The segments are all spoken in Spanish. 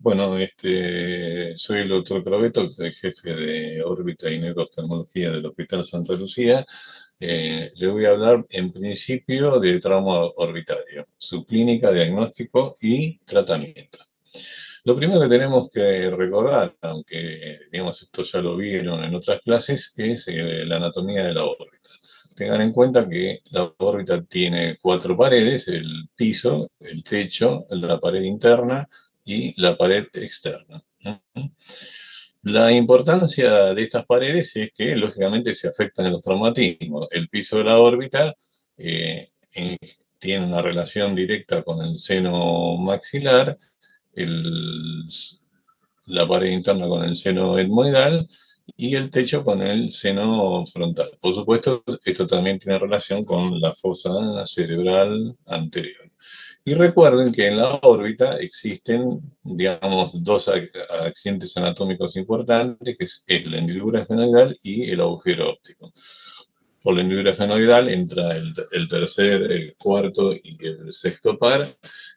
Bueno, soy el doctor Crobeto, soy jefe de órbita y neurooftalmología del Hospital Santa Lucía. Le voy a hablar en principio de trauma orbitario, su clínica, diagnóstico y tratamiento. Lo primero que tenemos que recordar, aunque digamos esto ya lo vieron en otras clases, es la anatomía de la órbita. Tengan en cuenta que la órbita tiene cuatro paredes: el piso, el techo, la pared interna y la pared externa. La importancia de estas paredes es que lógicamente se afectan en los traumatismos. El piso de la órbita eh, en- tiene una relación directa con el seno maxilar, el, la pared interna con el seno etmoidal y el techo con el seno frontal. Por supuesto, esto también tiene relación con la fosa cerebral anterior. Y recuerden que en la órbita existen, digamos, dos accidentes anatómicos importantes, que es la hendidura esfenoidal y el agujero óptico. Por la hendidura esfenoidal entra el tercer, el cuarto y el sexto par,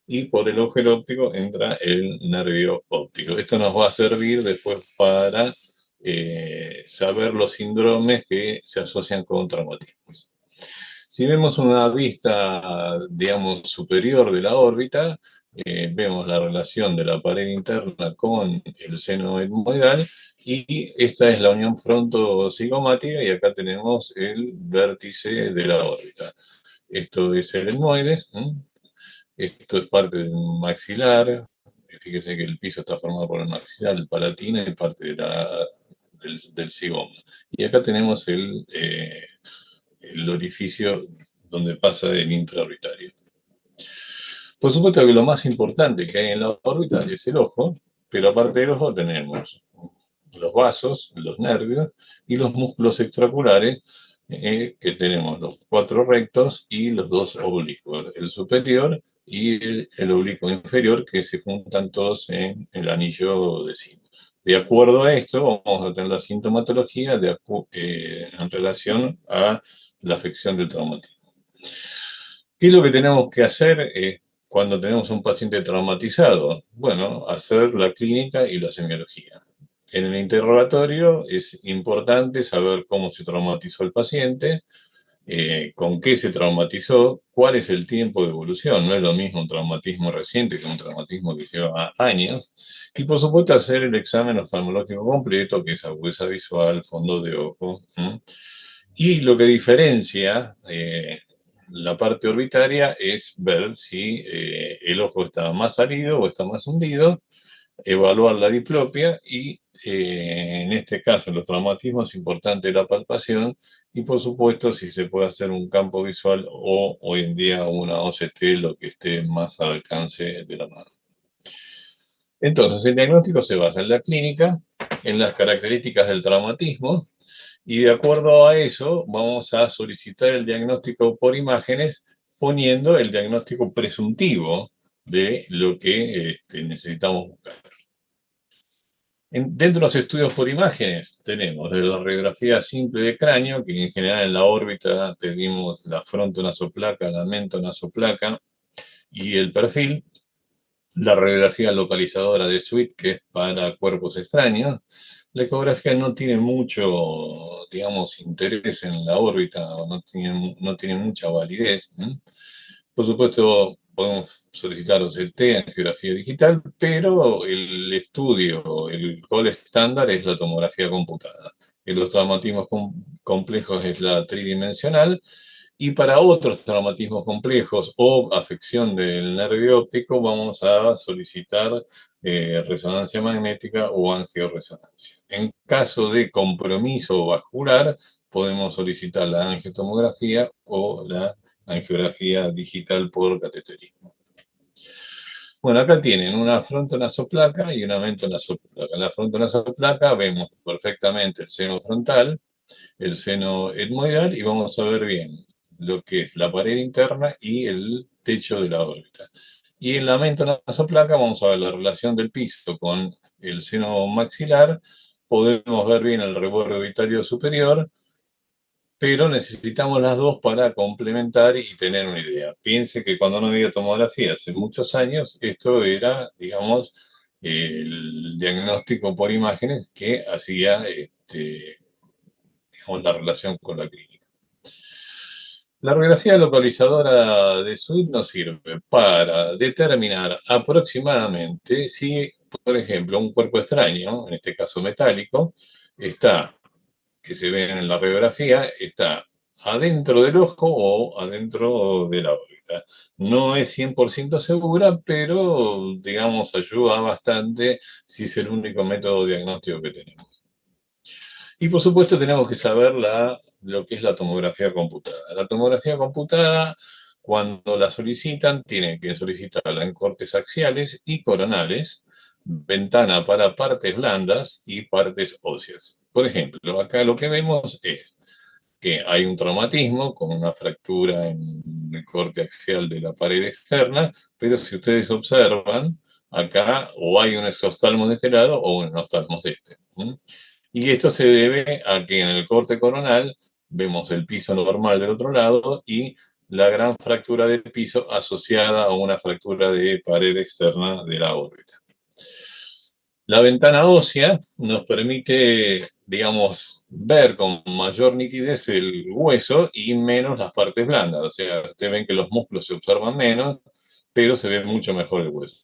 y por el agujero óptico entra el nervio óptico. Esto nos va a servir después para saber los síndromes que se asocian con traumatismos. Si vemos una vista, digamos, superior de la órbita, vemos la relación de la pared interna con el seno etmoidal, y esta es la unión fronto-cigomática, y acá tenemos el vértice de la órbita. Esto es el etmoides, esto es parte del maxilar. Fíjese que el piso está formado por el maxilar, el palatino y parte del cigoma. Y acá tenemos el orificio donde pasa el intraorbitario. Por supuesto que lo más importante que hay en la órbita es el ojo, pero aparte del ojo tenemos los vasos, los nervios y los músculos extraoculares, que tenemos los cuatro rectos y los dos oblicuos, el superior y el oblicuo inferior, que se juntan todos en el anillo de cima. De acuerdo a esto, vamos a tener la sintomatología en relación a la afección del traumatismo. ¿Qué es lo que tenemos que hacer cuando tenemos un paciente traumatizado? Bueno, hacer la clínica y la semiología. En el interrogatorio es importante saber cómo se traumatizó el paciente, con qué se traumatizó, cuál es el tiempo de evolución. No es lo mismo un traumatismo reciente que un traumatismo que lleva años. Y por supuesto hacer el examen oftalmológico completo, que es agudeza visual, fondo de ojo. Y lo que diferencia la parte orbitaria es ver si el ojo está más salido o está más hundido, evaluar la diplopia y, en este caso, en los traumatismos es importante la palpación, y por supuesto si se puede hacer un campo visual o hoy en día una OCT, lo que esté más al alcance de la mano. Entonces, el diagnóstico se basa en la clínica, en las características del traumatismo, y de acuerdo a eso vamos a solicitar el diagnóstico por imágenes, poniendo el diagnóstico presuntivo de lo que necesitamos buscar. Dentro de los estudios por imágenes tenemos de la radiografía simple de cráneo, que en general en la órbita pedimos la frontonasoplaca, la mentonasoplaca y el perfil; la radiografía localizadora de Sweet, que es para cuerpos extraños. La ecografía no tiene mucho, digamos, interés en la órbita, o no tiene mucha validez. Por supuesto, podemos solicitar OCT, angiografía digital, pero el estudio, el gol estándar es la tomografía computada. En los traumatismos complejos es la tridimensional, y para otros traumatismos complejos o afección del nervio óptico vamos a solicitar resonancia magnética o angioresonancia. En caso de compromiso vascular, podemos solicitar la angiotomografía o la angiografía digital por cateterismo. Bueno, acá tienen una frontonasoplaca y una mentonasoplaca. En la frontonasoplaca vemos perfectamente el seno frontal, el seno etmoidal, y vamos a ver bien lo que es la pared interna y el techo de la órbita. Y en la mentonasoplaca vamos a ver la relación del piso con el seno maxilar, podemos ver bien el reborde orbitario superior, pero necesitamos las dos para complementar y tener una idea. Piense que cuando no había tomografía hace muchos años, esto era, digamos, el diagnóstico por imágenes que hacía digamos, la relación con la clínica. La radiografía localizadora de SWIT nos sirve para determinar aproximadamente si, por ejemplo, un cuerpo extraño, en este caso metálico, está, que se ve en la radiografía, está adentro del ojo o adentro de la órbita. No es 100% segura, pero, digamos, ayuda bastante si es el único método diagnóstico que tenemos. Y por supuesto tenemos que saber lo que es la tomografía computada. La tomografía computada, cuando la solicitan, tienen que solicitarla en cortes axiales y coronales, ventana para partes blandas y partes óseas. Por ejemplo, acá lo que vemos es que hay un traumatismo con una fractura en el corte axial de la pared externa, pero si ustedes observan, acá o hay un exoftalmo de este lado o un oftalmo de este. Y esto se debe a que en el corte coronal vemos el piso normal del otro lado y la gran fractura del piso asociada a una fractura de pared externa de la órbita. La ventana ósea nos permite, digamos, ver con mayor nitidez el hueso y menos las partes blandas. O sea, ustedes ven que los músculos se observan menos, pero se ve mucho mejor el hueso.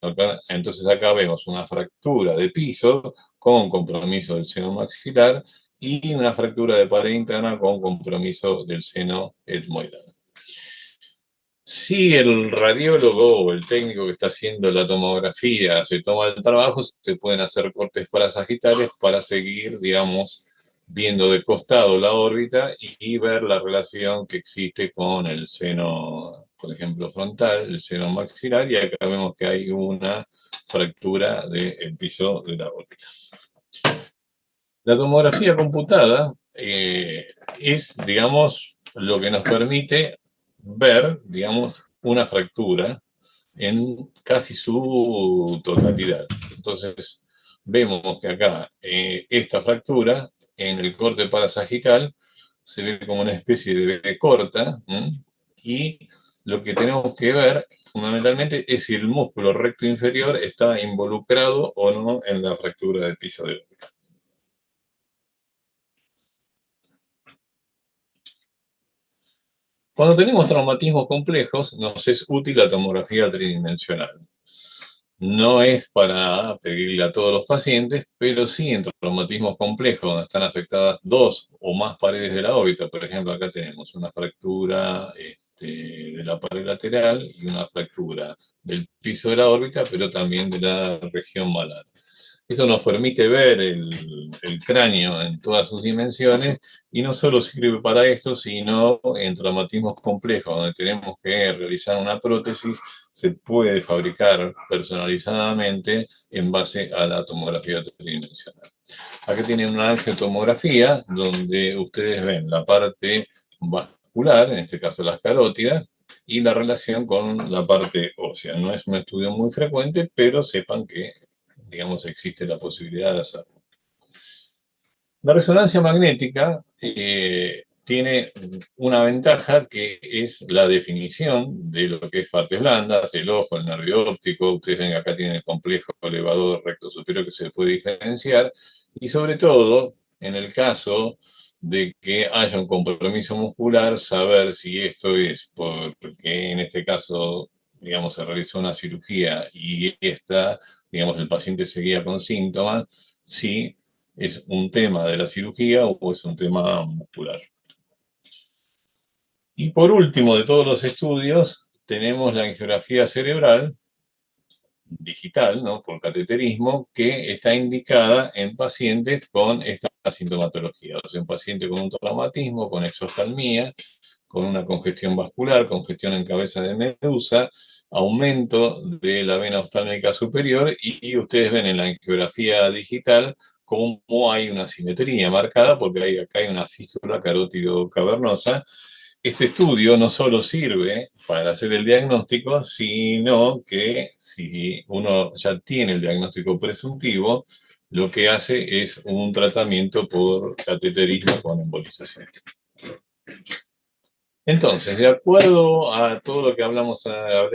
Entonces acá vemos una fractura de piso con compromiso del seno maxilar y una fractura de pared interna con compromiso del seno etmoidal. Si el radiólogo o el técnico que está haciendo la tomografía se toma el trabajo, se pueden hacer cortes parasagitales para seguir, digamos, viendo de costado la órbita y ver la relación que existe con el seno, por ejemplo, frontal, el seno maxilar, y acá vemos que hay una fractura del piso de la órbita. La tomografía computada es, digamos, lo que nos permite ver, digamos, una fractura en casi su totalidad. Entonces, vemos que acá esta fractura en el corte parasagital se ve como una especie de B corta, y lo que tenemos que ver fundamentalmente es si el músculo recto inferior está involucrado o no en la fractura del piso de órbita. Cuando tenemos traumatismos complejos, nos es útil la tomografía tridimensional. No es para pedirle a todos los pacientes, pero sí en traumatismos complejos, donde están afectadas dos o más paredes de la órbita. Por ejemplo, acá tenemos una fractura de la pared lateral y una fractura del piso de la órbita, pero también de la región malar. Esto nos permite ver el cráneo en todas sus dimensiones y no solo sirve para esto, sino en traumatismos complejos, donde tenemos que realizar una prótesis, se puede fabricar personalizadamente en base a la tomografía tridimensional. Acá tienen una angiotomografía donde ustedes ven la parte vascular, en este caso las carótidas, y la relación con la parte ósea. No es un estudio muy frecuente, pero sepan que, digamos, existe la posibilidad de hacerlo. La resonancia magnética tiene una ventaja que es la definición de lo que es partes blandas, el ojo, el nervio óptico. Ustedes ven que acá tienen el complejo elevador recto superior que se puede diferenciar, y sobre todo, en el caso de que haya un compromiso muscular, saber si esto es porque en este caso, digamos, se realizó una cirugía y digamos, el paciente seguía con síntomas, si es un tema de la cirugía o es un tema muscular. Y por último, de todos los estudios, tenemos la angiografía cerebral digital, ¿no?, por cateterismo, que está indicada en pacientes con esta sintomatología. O sea, en pacientes con un traumatismo, con exoftalmía, con una congestión vascular, congestión en cabeza de medusa, aumento de la vena oftálmica superior, y ustedes ven en la angiografía digital cómo hay una simetría marcada, porque acá hay una fístula carótido cavernosa. Este estudio no solo sirve para hacer el diagnóstico, sino que si uno ya tiene el diagnóstico presuntivo, lo que hace es un tratamiento por cateterismo con embolización. Entonces, de acuerdo a todo lo que hablé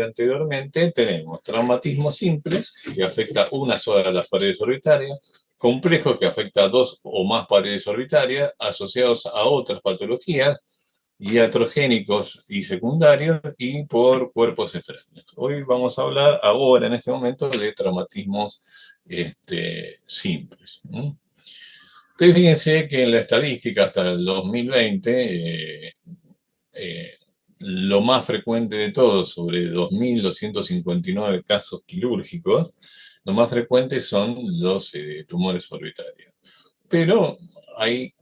anteriormente, tenemos traumatismos simples, que afecta una sola de las paredes orbitarias, complejos, que afecta a dos o más paredes orbitarias, asociados a otras patologías, iatrogénicos y secundarios, y por cuerpos extraños. Hoy vamos a hablar ahora, en este momento, de traumatismos simples. Ustedes fíjense que en la estadística hasta el 2020, eh, lo más frecuente de todo, sobre 2.259 casos quirúrgicos, lo más frecuente son los tumores orbitarios. Pero hay,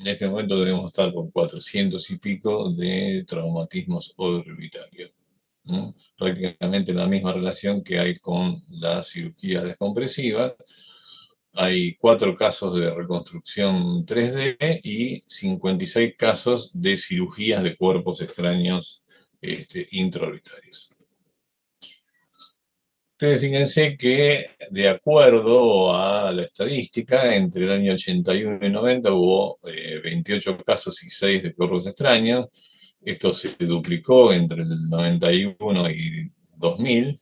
en este momento debemos estar por 400 y pico de traumatismos orbitarios. Prácticamente la misma relación que hay con la cirugía descompresiva. Hay 4 casos de reconstrucción 3D y 56 casos de cirugías de cuerpos extraños intraorbitarios. Ustedes fíjense que, de acuerdo a la estadística, entre el año 81 y 90 hubo 28 casos y 6 de cuerpos extraños. Esto se duplicó entre el 91 y 2000,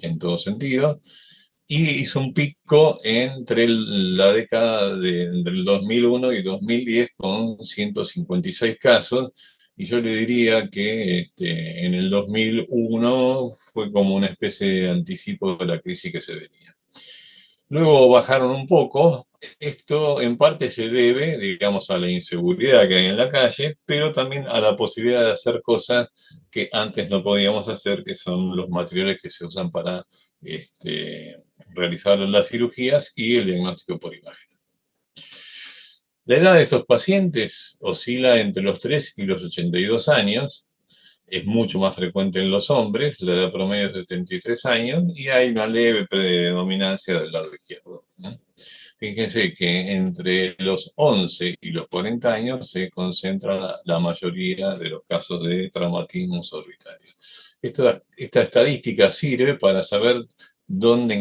en todo sentido, y hizo un pico entre la década entre el 2001 y 2010 con 156 casos, y yo le diría que en el 2001 fue como una especie de anticipo de la crisis que se venía. Luego bajaron un poco. Esto en parte se debe, digamos, a la inseguridad que hay en la calle, pero también a la posibilidad de hacer cosas que antes no podíamos hacer, que son los materiales que se usan para realizar las cirugías y el diagnóstico por imagen. La edad de estos pacientes oscila entre los 3 y los 82 años. Es mucho más frecuente en los hombres, la edad promedio es de 73 años, y hay una leve predominancia del lado izquierdo. Fíjense que entre los 11 y los 40 años se concentra la mayoría de los casos de traumatismos orbitarios. Esta estadística sirve para saber dónde,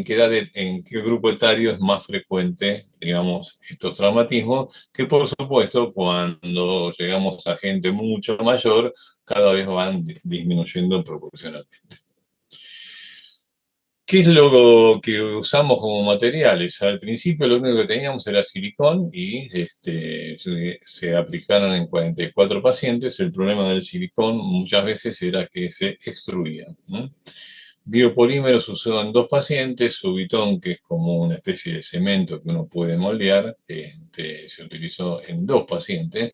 en qué grupo etario es más frecuente, digamos, estos traumatismos, que por supuesto cuando llegamos a gente mucho mayor, cada vez van disminuyendo proporcionalmente. ¿Qué es lo que usamos como materiales? Al principio lo único que teníamos era silicón y se aplicaron en 44 pacientes. El problema del silicón muchas veces era que se extruía. Biopolímeros usó en 2 pacientes, Subitón, que es como una especie de cemento que uno puede moldear, se utilizó en 2 pacientes.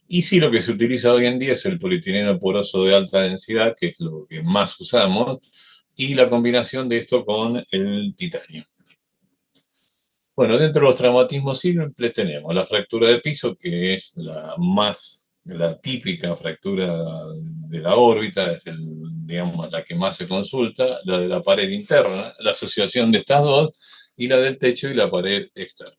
Y sí, lo que se utiliza hoy en día es el polietileno poroso de alta densidad, que es lo que más usamos, y la combinación de esto con el titanio. Bueno, dentro de los traumatismos simples tenemos la fractura de piso, que es la típica fractura de la órbita, es digamos, la que más se consulta, la de la pared interna, la asociación de estas dos, y la del techo y la pared externa.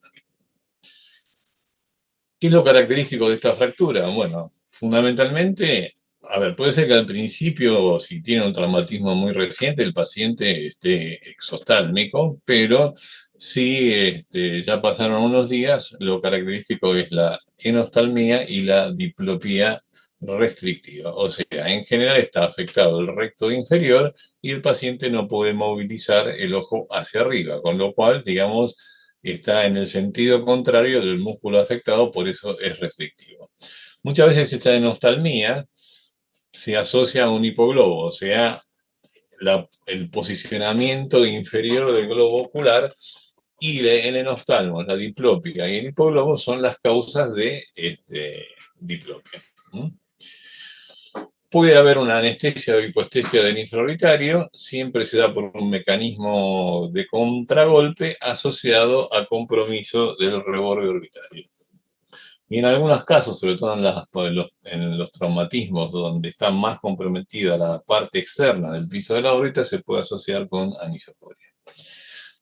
¿Qué es lo característico de esta fractura? Bueno, fundamentalmente, a ver, puede ser que al principio, si tiene un traumatismo muy reciente, el paciente esté exostálmico, pero si ya pasaron unos días, lo característico es la enostalmia y la diplopía restrictiva. O sea, en general está afectado el recto inferior y el paciente no puede movilizar el ojo hacia arriba, con lo cual, digamos, está en el sentido contrario del músculo afectado, por eso es restrictivo. Muchas veces esta enostalmia se asocia a un hipoglobo, o sea, el posicionamiento inferior del globo ocular, y el enostalmo, la diplopia y el hipoglobo son las causas de diplopia. Puede haber una anestesia o hipoestesia del infraorbitario, siempre se da por un mecanismo de contragolpe asociado a compromiso del reborde orbitario. Y en algunos casos, sobre todo en los traumatismos donde está más comprometida la parte externa del piso de la órbita, se puede asociar con anisocoria.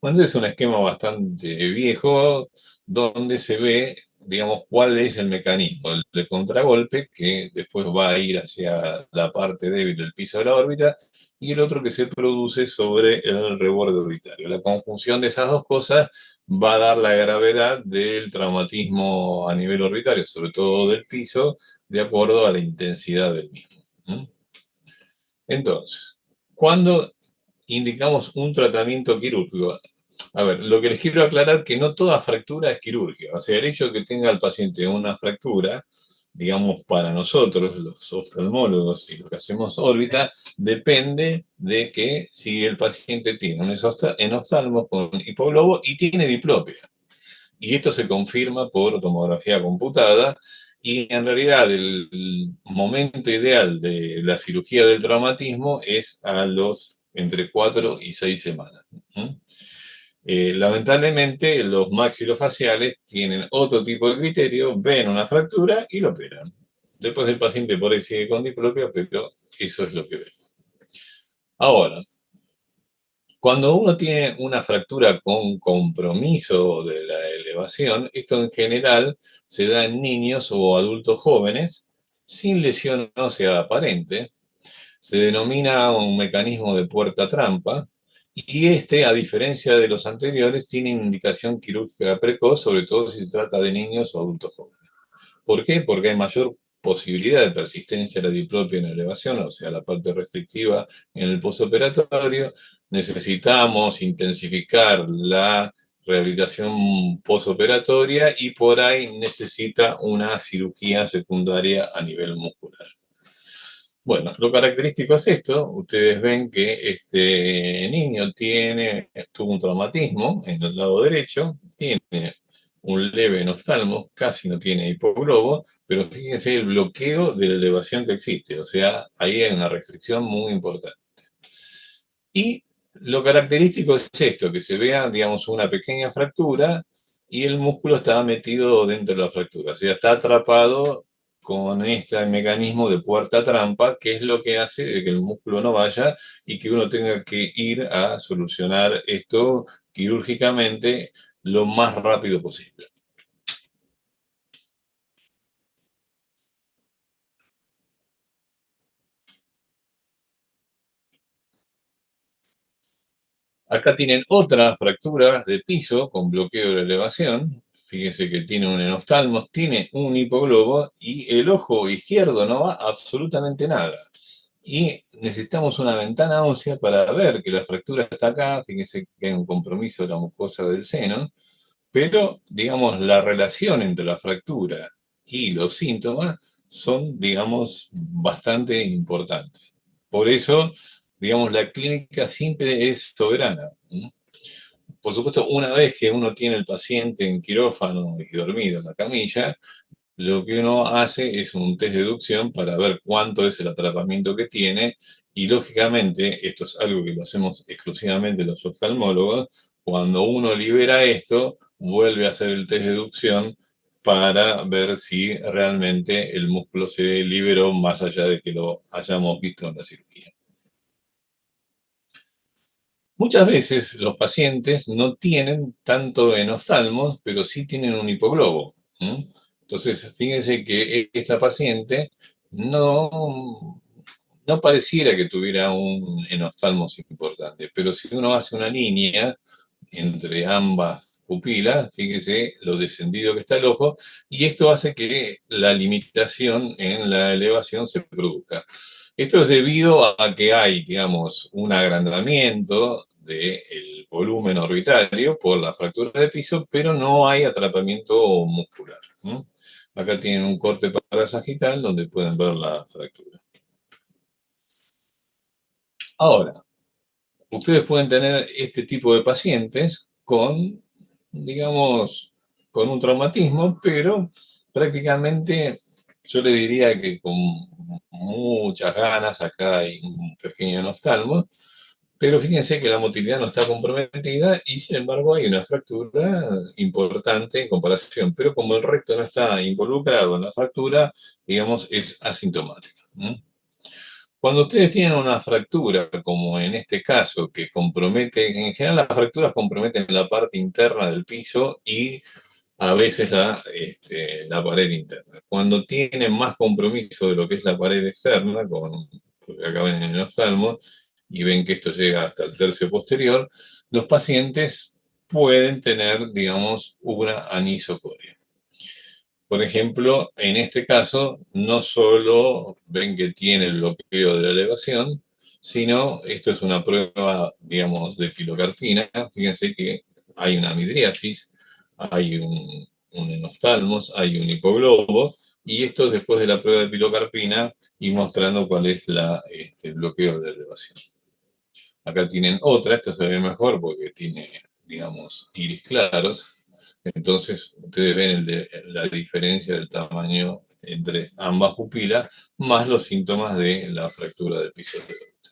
Bueno, es un esquema bastante viejo donde se ve, digamos, cuál es el mecanismo de contragolpe que después va a ir hacia la parte débil del piso de la órbita, y el otro que se produce sobre el reborde orbitario. La conjunción de esas dos cosas va a dar la gravedad del traumatismo a nivel orbitario, sobre todo del piso, de acuerdo a la intensidad del mismo. Entonces, cuando indicamos un tratamiento quirúrgico, a ver, lo que les quiero aclarar es que no toda fractura es quirúrgica. O sea, el hecho de que tenga el paciente una fractura, digamos, para nosotros, los oftalmólogos y los que hacemos órbita, depende de que si el paciente tiene un enoftalmo con hipoglobo y tiene diplopia. Y esto se confirma por tomografía computada. Y en realidad el momento ideal de la cirugía del traumatismo es a los entre 4 y 6 semanas. Lamentablemente, los maxilofaciales tienen otro tipo de criterio, ven una fractura y lo operan. Después el paciente por ahí sigue con diplopia, pero eso es lo que ven. Ahora, cuando uno tiene una fractura con compromiso de la elevación, esto en general se da en niños o adultos jóvenes sin lesión ósea aparente. Se denomina un mecanismo de puerta trampa y este, a diferencia de los anteriores, tiene indicación quirúrgica precoz, sobre todo si se trata de niños o adultos jóvenes. ¿Por qué? Porque hay mayor posibilidad de persistencia de la diplopia en elevación, o sea, la parte restrictiva en el posoperatorio. Necesitamos intensificar la rehabilitación posoperatoria y por ahí necesita una cirugía secundaria a nivel muscular. Bueno, lo característico es esto. Ustedes ven que este niño tuvo un traumatismo en el lado derecho, tiene un leve enoftalmo, casi no tiene hipoglobo, pero fíjense el bloqueo de la elevación que existe. O sea, ahí hay una restricción muy importante. Y lo característico es esto, que se vea, digamos, una pequeña fractura y el músculo está metido dentro de la fractura. O sea, está atrapado con este mecanismo de puerta trampa, que es lo que hace que el músculo no vaya y que uno tenga que ir a solucionar esto quirúrgicamente lo más rápido posible. Acá tienen otra fractura de piso con bloqueo de elevación. Fíjense que tiene un enoftalmo, tiene un hipoglobo y el ojo izquierdo no va absolutamente nada. Y necesitamos una ventana ósea para ver que la fractura está acá. Fíjense que hay un compromiso de la mucosa del seno, pero digamos la relación entre la fractura y los síntomas son, digamos, bastante importantes. Por eso, digamos, la clínica siempre es soberana. Por supuesto, una vez que uno tiene el paciente en quirófano y dormido en la camilla, lo que uno hace es un test de deducción para ver cuánto es el atrapamiento que tiene y lógicamente, esto es algo que lo hacemos exclusivamente los oftalmólogos, cuando uno libera esto, vuelve a hacer el test de deducción para ver si realmente el músculo se liberó más allá de que lo hayamos visto en la cirugía. Muchas veces los pacientes no tienen tanto enoftalmos, pero sí tienen un hipoglobo. Entonces, fíjense que esta paciente no, no pareciera que tuviera un enoftalmos importante, pero si uno hace una línea entre ambas pupilas, fíjese lo descendido que está el ojo, y esto hace que la limitación en la elevación se produzca. Esto es debido a que hay, digamos, un agrandamiento del volumen orbitario por la fractura de piso, pero no hay atrapamiento muscular. Acá tienen un corte parasagital donde pueden ver la fractura. Ahora, ustedes pueden tener este tipo de pacientes con, digamos, con un traumatismo, pero prácticamente yo le diría que con muchas ganas, acá hay un pequeño enoftalmo, pero fíjense que la motilidad no está comprometida y sin embargo hay una fractura importante en comparación, pero como el recto no está involucrado en la fractura, digamos, es asintomático. Cuando ustedes tienen una fractura, como en este caso, que compromete, en general las fracturas comprometen la parte interna del piso y a veces la pared interna. Cuando tienen más compromiso de lo que es la pared externa, porque acá ven en el oftalmo y ven que esto llega hasta el tercio posterior, los pacientes pueden tener, digamos, una anisocoria. Por ejemplo, en este caso, no solo ven que tiene el bloqueo de la elevación, sino esto es una prueba, digamos, de pilocarpina. Fíjense que hay una midriasis, hay un enoftalmos, hay un hipoglobo, y esto después de la prueba de pilocarpina y mostrando cuál es el bloqueo de la elevación. Acá tienen otra, esta se ve mejor porque tiene, digamos, iris claros. Entonces, ustedes ven la diferencia del tamaño entre ambas pupilas, más los síntomas de la fractura del piso de órbita.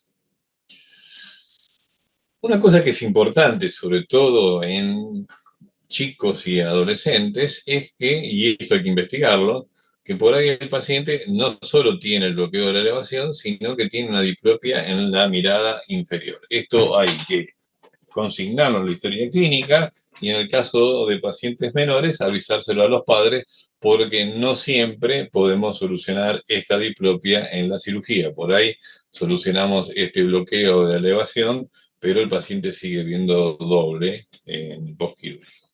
Una cosa que es importante, sobre todo en chicos y adolescentes, es que, y esto hay que investigarlo, que por ahí el paciente no solo tiene el bloqueo de la elevación, sino que tiene una diplopia en la mirada inferior. Esto hay que consignarlo en la historia clínica y en el caso de pacientes menores avisárselo a los padres porque no siempre podemos solucionar esta diplopia en la cirugía. Por ahí solucionamos este bloqueo de elevación, pero el paciente sigue viendo doble en postquirúrgico.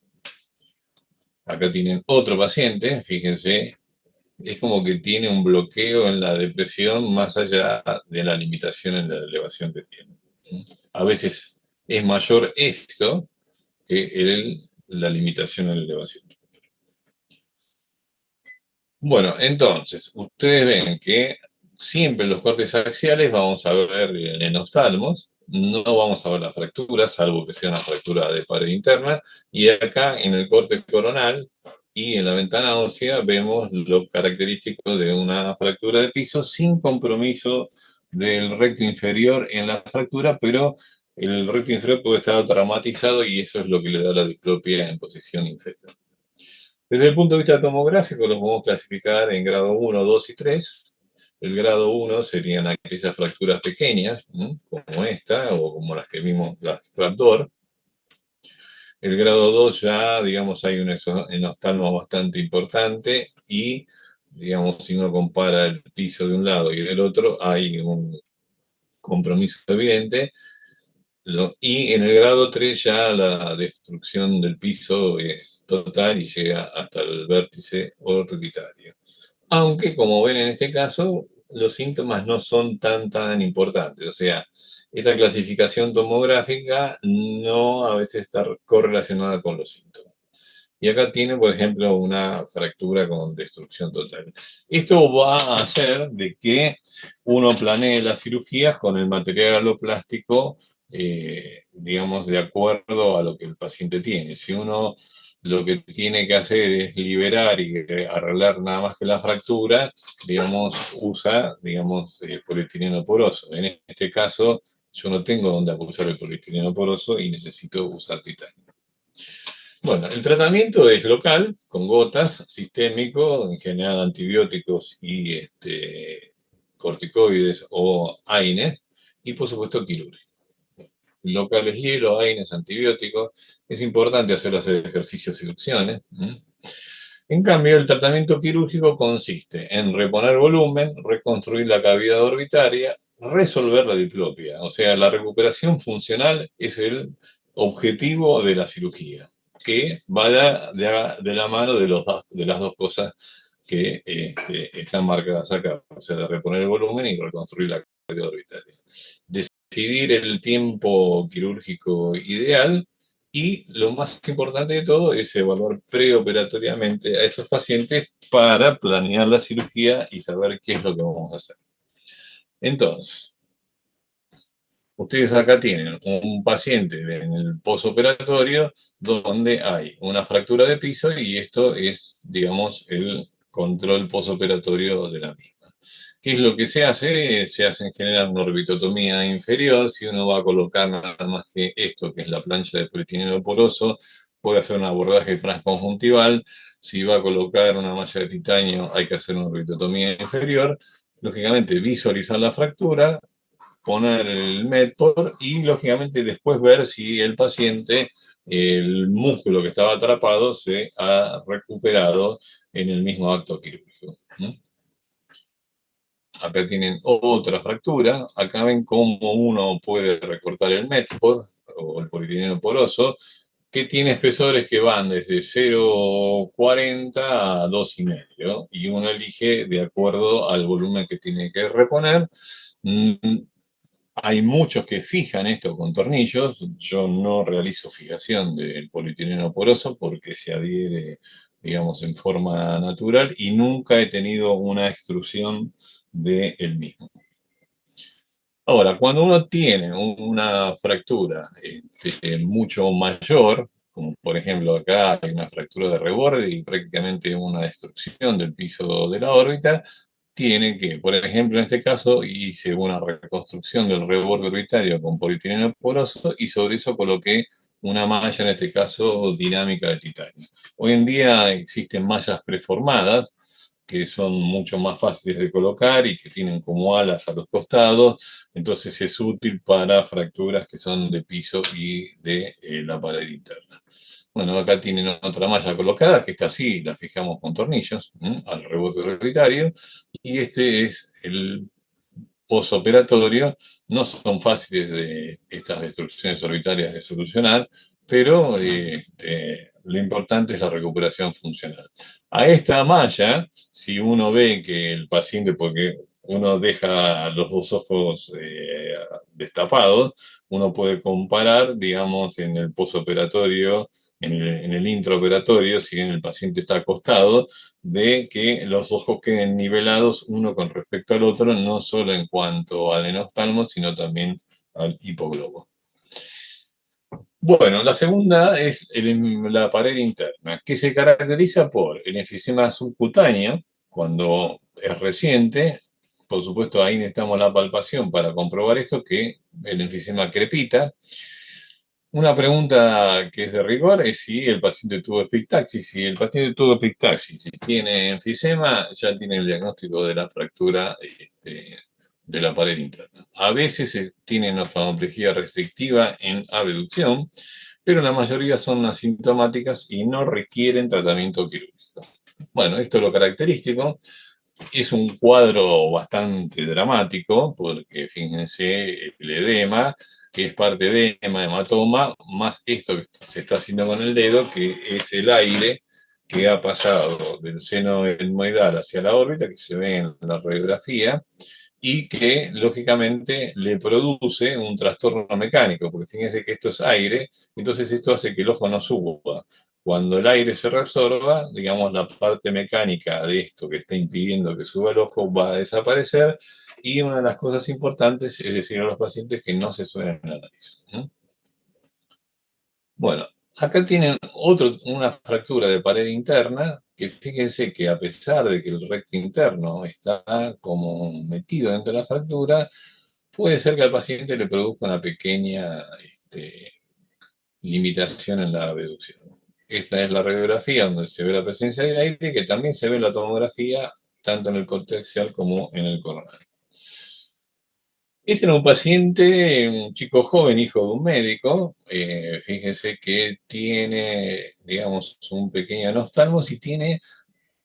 Acá tienen otro paciente, fíjense, es como que tiene un bloqueo en la depresión más allá de la limitación en la elevación que tiene. A veces es mayor esto que la limitación en la elevación. Bueno, entonces, ustedes ven que siempre en los cortes axiales vamos a ver el enoftalmos, no vamos a ver la fractura, salvo que sea una fractura de pared interna, y acá en el corte coronal y en la ventana ósea vemos lo característico de una fractura de piso sin compromiso del recto inferior en la fractura, pero el recto inferior puede estar traumatizado y eso es lo que le da la diplopia en posición inferior. Desde el punto de vista tomográfico, los podemos clasificar en grado 1, 2 y 3. El grado 1 serían aquellas fracturas pequeñas, como esta, o como las que vimos, las Raptor. El grado 2 ya, digamos, hay un enoftalmo bastante importante y, digamos, si uno compara el piso de un lado y del otro, hay un compromiso evidente. Y en el grado 3 ya la destrucción del piso es total y llega hasta el vértice orbitario. Aunque, como ven en este caso, los síntomas no son tan importantes. O sea, esta clasificación tomográfica no a veces está correlacionada con los síntomas. Y acá tiene, por ejemplo, una fractura con destrucción total. Esto va a hacer de que uno planee las cirugías con el material aloplástico, digamos, de acuerdo a lo que el paciente tiene. Si uno lo que tiene que hacer es liberar y arreglar nada más que la fractura, digamos, usa, digamos, polietileno poroso. En este caso, yo no tengo dónde usar el polietileno poroso y necesito usar titanio. Bueno, el tratamiento es local, con gotas, sistémico, en general antibióticos y corticoides o AINES, y por supuesto quirúrgico. Local es hielo, AINES, antibióticos. Es importante hacer ejercicios y succiones. En cambio, el tratamiento quirúrgico consiste en reponer volumen, reconstruir la cavidad orbitaria, resolver la diplopia. O sea, la recuperación funcional es el objetivo de la cirugía, que va de la mano de las dos cosas que están marcadas acá. O sea, de reponer el volumen y reconstruir la cavidad orbitaria. Decidir el tiempo quirúrgico ideal. Y lo más importante de todo es evaluar preoperatoriamente a estos pacientes para planear la cirugía y saber qué es lo que vamos a hacer. Entonces, ustedes acá tienen un paciente en el posoperatorio donde hay una fractura de piso y esto es, digamos, el control posoperatorio de la misma. ¿Qué es lo que se hace? Se hace en general una orbitotomía inferior. Si uno va a colocar nada más que esto, que es la plancha de polietileno poroso, puede hacer un abordaje transconjuntival. Si va a colocar una malla de titanio, hay que hacer una orbitotomía inferior. Lógicamente, visualizar la fractura, poner el MEDPOR y, lógicamente, después ver si el paciente, el músculo que estaba atrapado, se ha recuperado en el mismo acto quirúrgico. Acá tienen otra fractura. Acá ven cómo uno puede recortar el MEDPOR o el polietileno poroso, que tiene espesores que van desde 0,40 a 2,5, y uno elige de acuerdo al volumen que tiene que reponer. Mm, Hay muchos que fijan esto con tornillos. Yo no realizo fijación del polietileno poroso porque se adhiere, digamos, en forma natural y nunca he tenido una extrusión del mismo. Ahora, cuando uno tiene una fractura mucho mayor, como por ejemplo acá hay una fractura de reborde y prácticamente una destrucción del piso de la órbita, tiene que, por ejemplo, en este caso, hice una reconstrucción del reborde orbitario con polietileno poroso y sobre eso coloqué una malla, en este caso, dinámica de titanio. Hoy en día existen mallas preformadas que son mucho más fáciles de colocar y que tienen como alas a los costados, entonces es útil para fracturas que son de piso y de la pared interna. Bueno, acá tienen otra malla colocada, que está así, la fijamos con tornillos al rebote orbitario, y este es el posoperatorio. No son fáciles de estas destrucciones orbitarias de solucionar, pero lo importante es la recuperación funcional. A esta malla, si uno ve que el paciente, porque uno deja los dos ojos destapados, uno puede comparar, digamos, en el posoperatorio, en el intraoperatorio, si bien el paciente está acostado, de que los ojos queden nivelados uno con respecto al otro, no solo en cuanto al enoftalmo, sino también al hipoglobo. Bueno, la segunda es la pared interna, que se caracteriza por el enfisema subcutáneo, cuando es reciente. Por supuesto, ahí necesitamos la palpación para comprobar esto, que el enfisema crepita. Una pregunta que es de rigor es si el paciente tuvo epistaxis. Si el paciente tuvo epistaxis y tiene enfisema, ya tiene el diagnóstico de la fractura de la pared interna. A veces tienen oftalmoplegia restrictiva en abducción, pero la mayoría son asintomáticas y no requieren tratamiento quirúrgico. Bueno, esto es lo característico. Es un cuadro bastante dramático, porque fíjense el edema, que es parte de edema, hematoma, más esto que se está haciendo con el dedo, que es el aire que ha pasado del seno etmoidal hacia la órbita, que se ve en la radiografía, y que lógicamente le produce un trastorno mecánico, porque fíjense que esto es aire, entonces esto hace que el ojo no suba. Cuando el aire se reabsorba, digamos, la parte mecánica de esto que está impidiendo que suba el ojo va a desaparecer, y una de las cosas importantes es decir a los pacientes que no se suenen la nariz. Bueno, acá tienen una fractura de pared interna, que fíjense que a pesar de que el recto interno está como metido dentro de la fractura, puede ser que al paciente le produzca una pequeña limitación en la abducción. Esta es la radiografía donde se ve la presencia de aire, que también se ve en la tomografía, tanto en el corte axial como en el coronal. Este era un paciente, un chico joven, hijo de un médico. Fíjese que tiene, digamos, un pequeño anostalmos y tiene,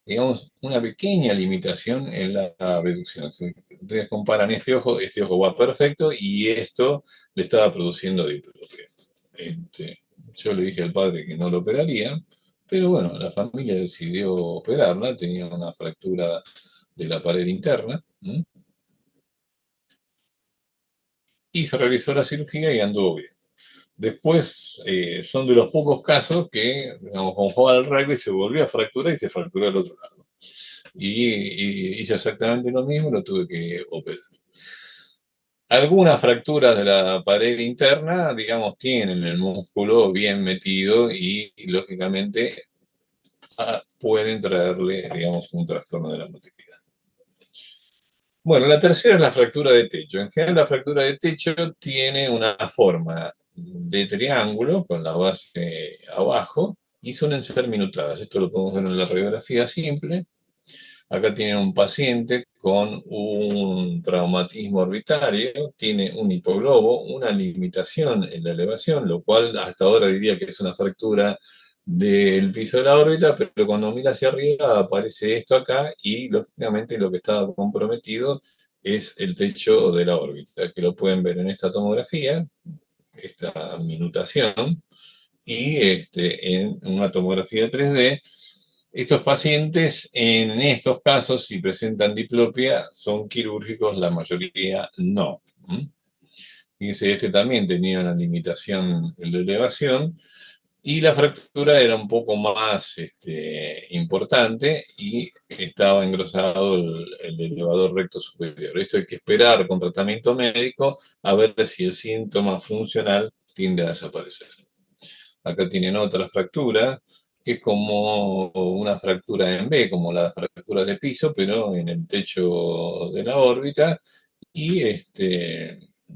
digamos, una pequeña limitación en la abducción. Si ustedes comparan este ojo va perfecto y esto le estaba produciendo diplopia. Yo le dije al padre que no lo operaría, pero bueno, la familia decidió operarla, tenía una fractura de la pared interna, y se realizó la cirugía y anduvo bien. Después son de los pocos casos que, digamos, como jugaba al rugby, se volvió a fracturar y se fracturó al otro lado. Y hice exactamente lo mismo, lo tuve que operar. Algunas fracturas de la pared interna, digamos, tienen el músculo bien metido y lógicamente pueden traerle, digamos, un trastorno de la motilidad. Bueno, la tercera es la fractura de techo. En general, la fractura de techo tiene una forma de triángulo con la base abajo y suelen ser minutadas. Esto lo podemos ver en la radiografía simple. Acá tiene un paciente con un traumatismo orbitario, tiene un hipoglobo, una limitación en la elevación, lo cual hasta ahora diría que es una fractura del piso de la órbita, pero cuando mira hacia arriba aparece esto acá y lógicamente lo que estaba comprometido es el techo de la órbita, que lo pueden ver en esta tomografía, esta minutación, y en una tomografía 3D. Estos pacientes, en estos casos, si presentan diplopia, son quirúrgicos, la mayoría no. Fíjense, este también tenía una limitación de elevación y la fractura era un poco más importante y estaba engrosado el elevador recto superior. Esto hay que esperar con tratamiento médico a ver si el síntoma funcional tiende a desaparecer. Acá tienen otra fractura, que es como una fractura en B, como las fracturas de piso, pero en el techo de la órbita, y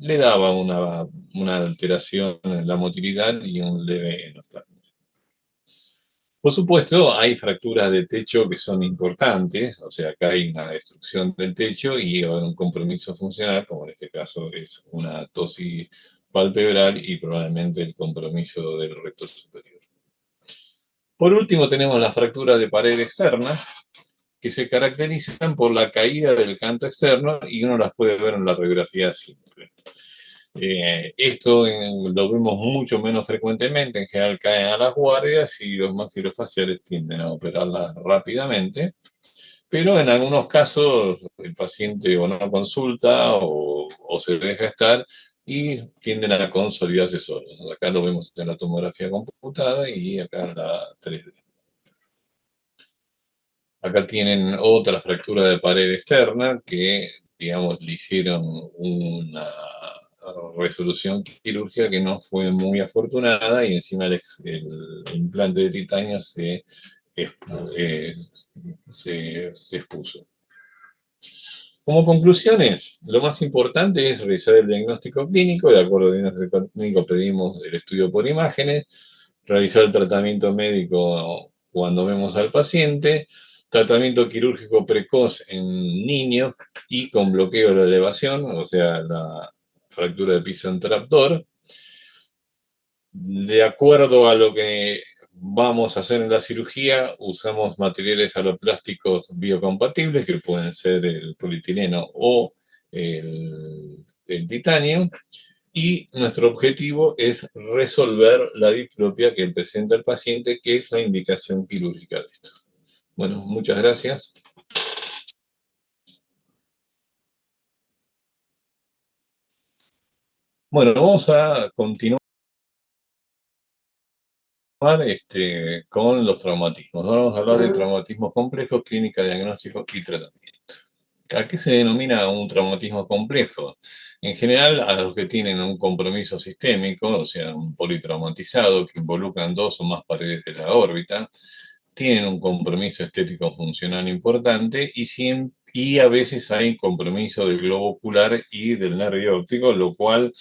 le daba una alteración en la motilidad y un leve enostagmo. Por supuesto, hay fracturas de techo que son importantes, o sea, acá hay una destrucción del techo y un compromiso funcional, como en este caso es una tosis palpebral y probablemente el compromiso del recto superior. Por último, tenemos las fracturas de pared externa, que se caracterizan por la caída del canto externo y uno las puede ver en la radiografía simple. Esto lo vemos mucho menos frecuentemente, en general caen a las guardias y los maxilofaciales tienden a operarlas rápidamente, pero en algunos casos el paciente o no consulta o se deja estar y tienden a consolidarse solos. Acá lo vemos en la tomografía computada y acá en la 3D. Acá tienen otra fractura de pared externa que, digamos, le hicieron una resolución quirúrgica que no fue muy afortunada y encima el implante de titanio eh, se expuso. Como conclusiones, lo más importante es realizar el diagnóstico clínico. De acuerdo al diagnóstico clínico pedimos el estudio por imágenes, realizar el tratamiento médico cuando vemos al paciente, tratamiento quirúrgico precoz en niños y con bloqueo de la elevación, o sea, la fractura de piso interruptor. De acuerdo a lo que vamos a hacer en la cirugía, usamos materiales aloplásticos biocompatibles, que pueden ser el polietileno o el titanio, y nuestro objetivo es resolver la diplopia que presenta el paciente, que es la indicación quirúrgica de esto. Bueno, muchas gracias. Bueno, vamos a continuar con los traumatismos. Ahora vamos a hablar de traumatismos complejos, clínica, diagnóstico y tratamiento. ¿A qué se denomina un traumatismo complejo? En general, a los que tienen un compromiso sistémico, o sea, un politraumatizado que involucran dos o más paredes de la órbita, tienen un compromiso estético funcional importante y a veces hay compromiso del globo ocular y del nervio óptico, lo cual,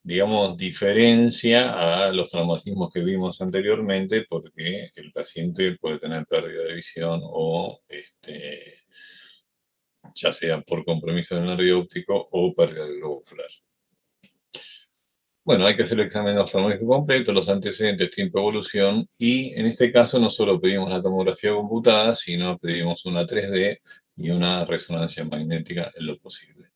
digamos, diferencia a los traumatismos que vimos anteriormente porque el paciente puede tener pérdida de visión o ya sea por compromiso del nervio óptico o pérdida del globo ocular. Bueno, hay que hacer el examen oftalmológico completo, los antecedentes, tiempo de evolución, y en este caso no solo pedimos la tomografía computada, sino pedimos una 3D y una resonancia magnética en lo posible.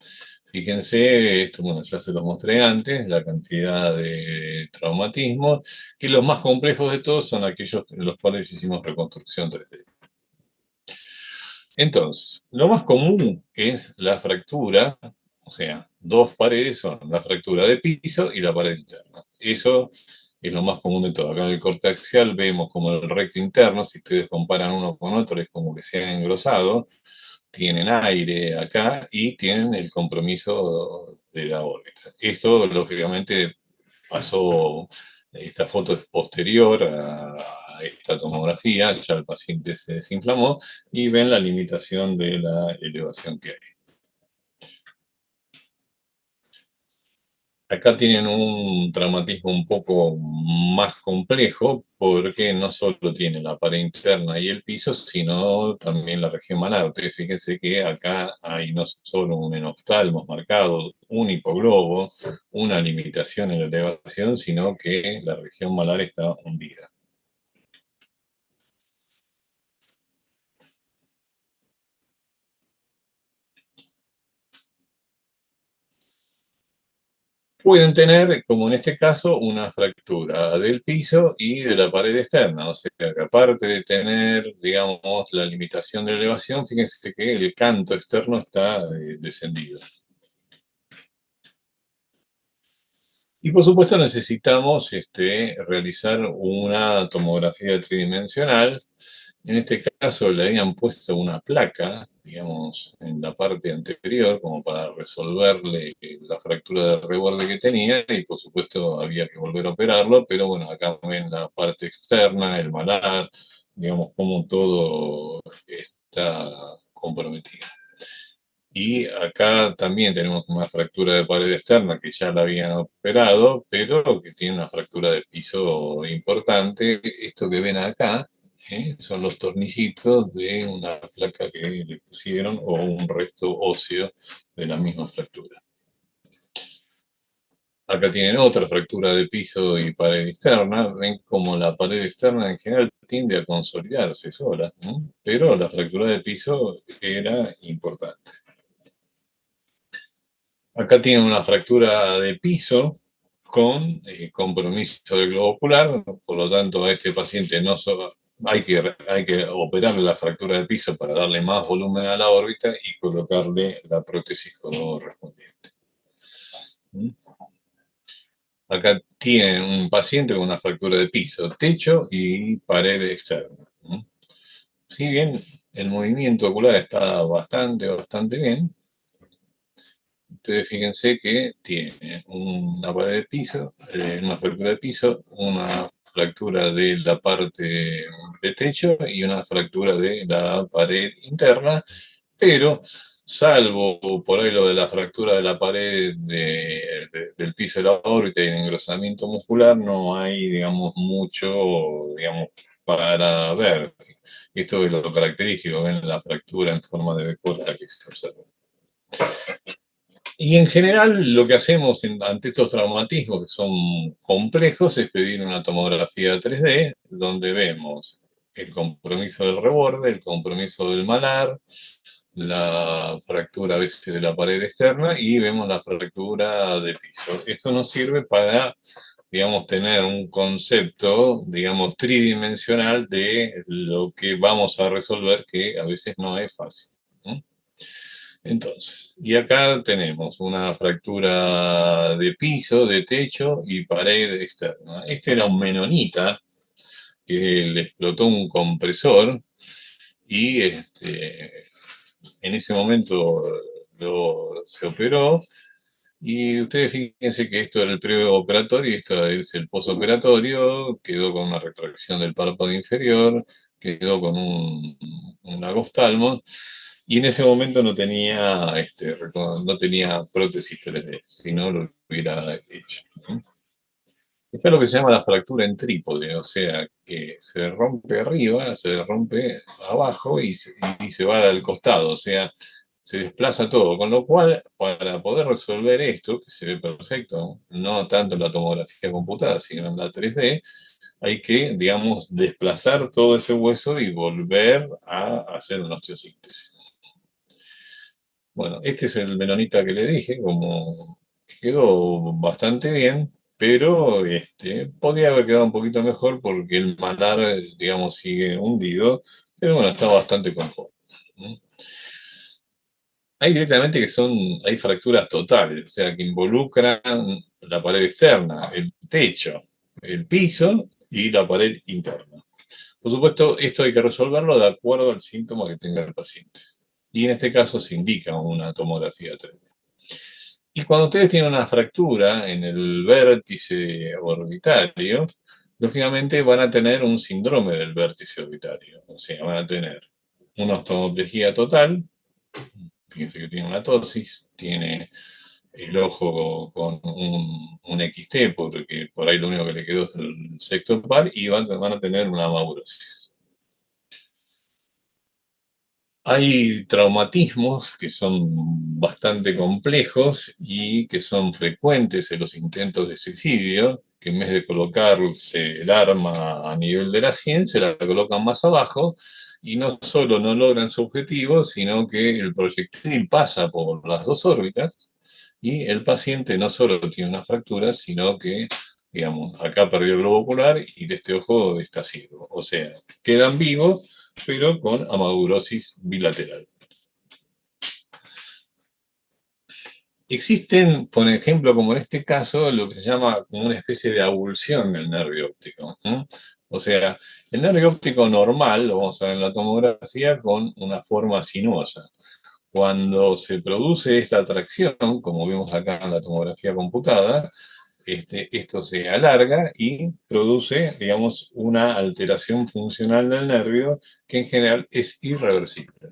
Fíjense, esto bueno, ya se los mostré antes, la cantidad de traumatismos, que los más complejos de todos son aquellos en los cuales hicimos reconstrucción 3D. Entonces, lo más común es la fractura, o sea, dos paredes son la fractura de piso y la pared interna. Eso es lo más común de todo. Acá en el corte axial vemos como el recto interno, si ustedes comparan uno con otro, es como que se ha engrosado, tienen aire acá y tienen el compromiso de la órbita. Esto, lógicamente, pasó, esta foto es posterior a esta tomografía, ya el paciente se desinflamó y ven la limitación de la elevación que hay. Acá tienen un traumatismo un poco más complejo porque no solo tiene la pared interna y el piso, sino también la región malar. Ustedes fíjense que acá hay no solo un enoftalmo marcado, un hipoglobo, una limitación en la elevación, sino que la región malar está hundida. pueden tener, como en este caso, una fractura del piso y de la pared externa. O sea, que aparte de tener, digamos, la limitación de elevación, fíjense que el canto externo está descendido. Y por supuesto necesitamos realizar una tomografía tridimensional. En este caso le habían puesto una placa, digamos, en la parte anterior, como para resolverle la fractura de reborde que tenía, y por supuesto había que volver a operarlo, pero bueno, acá ven la parte externa, el malar, digamos, como todo está comprometido. Y acá también tenemos una fractura de pared externa que ya la habían operado, pero que tiene una fractura de piso importante. Esto que ven acá son los tornillitos de una placa que le pusieron o un resto óseo de la misma fractura. Acá tienen otra fractura de piso y pared externa. Ven como la pared externa en general tiende a consolidarse sola, ¿no? Pero la fractura de piso era importante. Acá tienen una fractura de piso con compromiso del globo ocular, por lo tanto a este paciente no solo hay que operarle la fractura de piso para darle más volumen a la órbita y colocarle la prótesis correspondiente. Acá tienen un paciente con una fractura de piso, techo y pared externa. Si bien el movimiento ocular está bastante bien, ustedes fíjense que tiene una pared de piso, una fractura de piso, una fractura de la parte de techo y una fractura de la pared interna, pero salvo por ahí lo de la fractura de la pared del piso de la órbita y el engrosamiento muscular, no hay, digamos, mucho, digamos, para ver. Esto es lo característico, ven la fractura en forma de B-corta que se observa. Y en general lo que hacemos ante estos traumatismos que son complejos es pedir una tomografía 3D donde vemos el compromiso del reborde, el compromiso del malar, la fractura a veces de la pared externa y vemos la fractura de piso. Esto nos sirve para, digamos, tener un concepto, digamos, tridimensional de lo que vamos a resolver, que a veces no es fácil. Entonces, y acá tenemos una fractura de piso, de techo y pared externa. Este era un menonita que le explotó un compresor y en ese momento se operó. Y ustedes fíjense que esto era el preoperatorio y esto es el posoperatorio. Quedó con una retracción del párpado inferior, quedó con un agoftalmo. Y en ese momento no tenía, no tenía prótesis 3D, si no lo hubiera hecho. Esto es lo que se llama la fractura en trípode, o sea, que se rompe arriba, se rompe abajo y se va al costado, o sea, se desplaza todo. Con lo cual, para poder resolver esto, que se ve perfecto, no tanto en la tomografía computada, sino en la 3D, hay que, digamos, desplazar todo ese hueso y volver a hacer una osteosíntesis. Bueno, este es el menonita que le dije, como quedó bastante bien, pero podría haber quedado un poquito mejor porque el malar, digamos, sigue hundido, pero bueno, está bastante conforme. Hay directamente hay fracturas totales, o sea, que involucran la pared externa, el techo, el piso y la pared interna. Por supuesto, esto hay que resolverlo de acuerdo al síntoma que tenga el paciente. Y en este caso se indica una tomografía 3D. Y cuando ustedes tienen una fractura en el vértice orbitario, lógicamente van a tener un síndrome del vértice orbitario. O sea, van a tener una osteoplejía total. Fíjense que tiene una ptosis, tiene el ojo con un XT, porque por ahí lo único que le quedó es el sexto par, y van a tener una maurosis. Hay traumatismos que son bastante complejos y que son frecuentes en los intentos de suicidio, que en vez de colocarse el arma a nivel de la sien, se la colocan más abajo y no solo no logran su objetivo, sino que el proyectil pasa por las dos órbitas y el paciente no solo tiene una fractura, sino que, digamos, acá perdió el globo ocular y de este ojo está ciego. O sea, quedan vivos, pero con amadurosis bilateral. Existen, por ejemplo, como en este caso, lo que se llama como una especie de avulsión del nervio óptico. O sea, el nervio óptico normal, lo vamos a ver en la tomografía, con una forma sinuosa. Cuando se produce esta atracción, como vemos acá en la tomografía computada, esto se alarga y produce, digamos, una alteración funcional del nervio que en general es irreversible.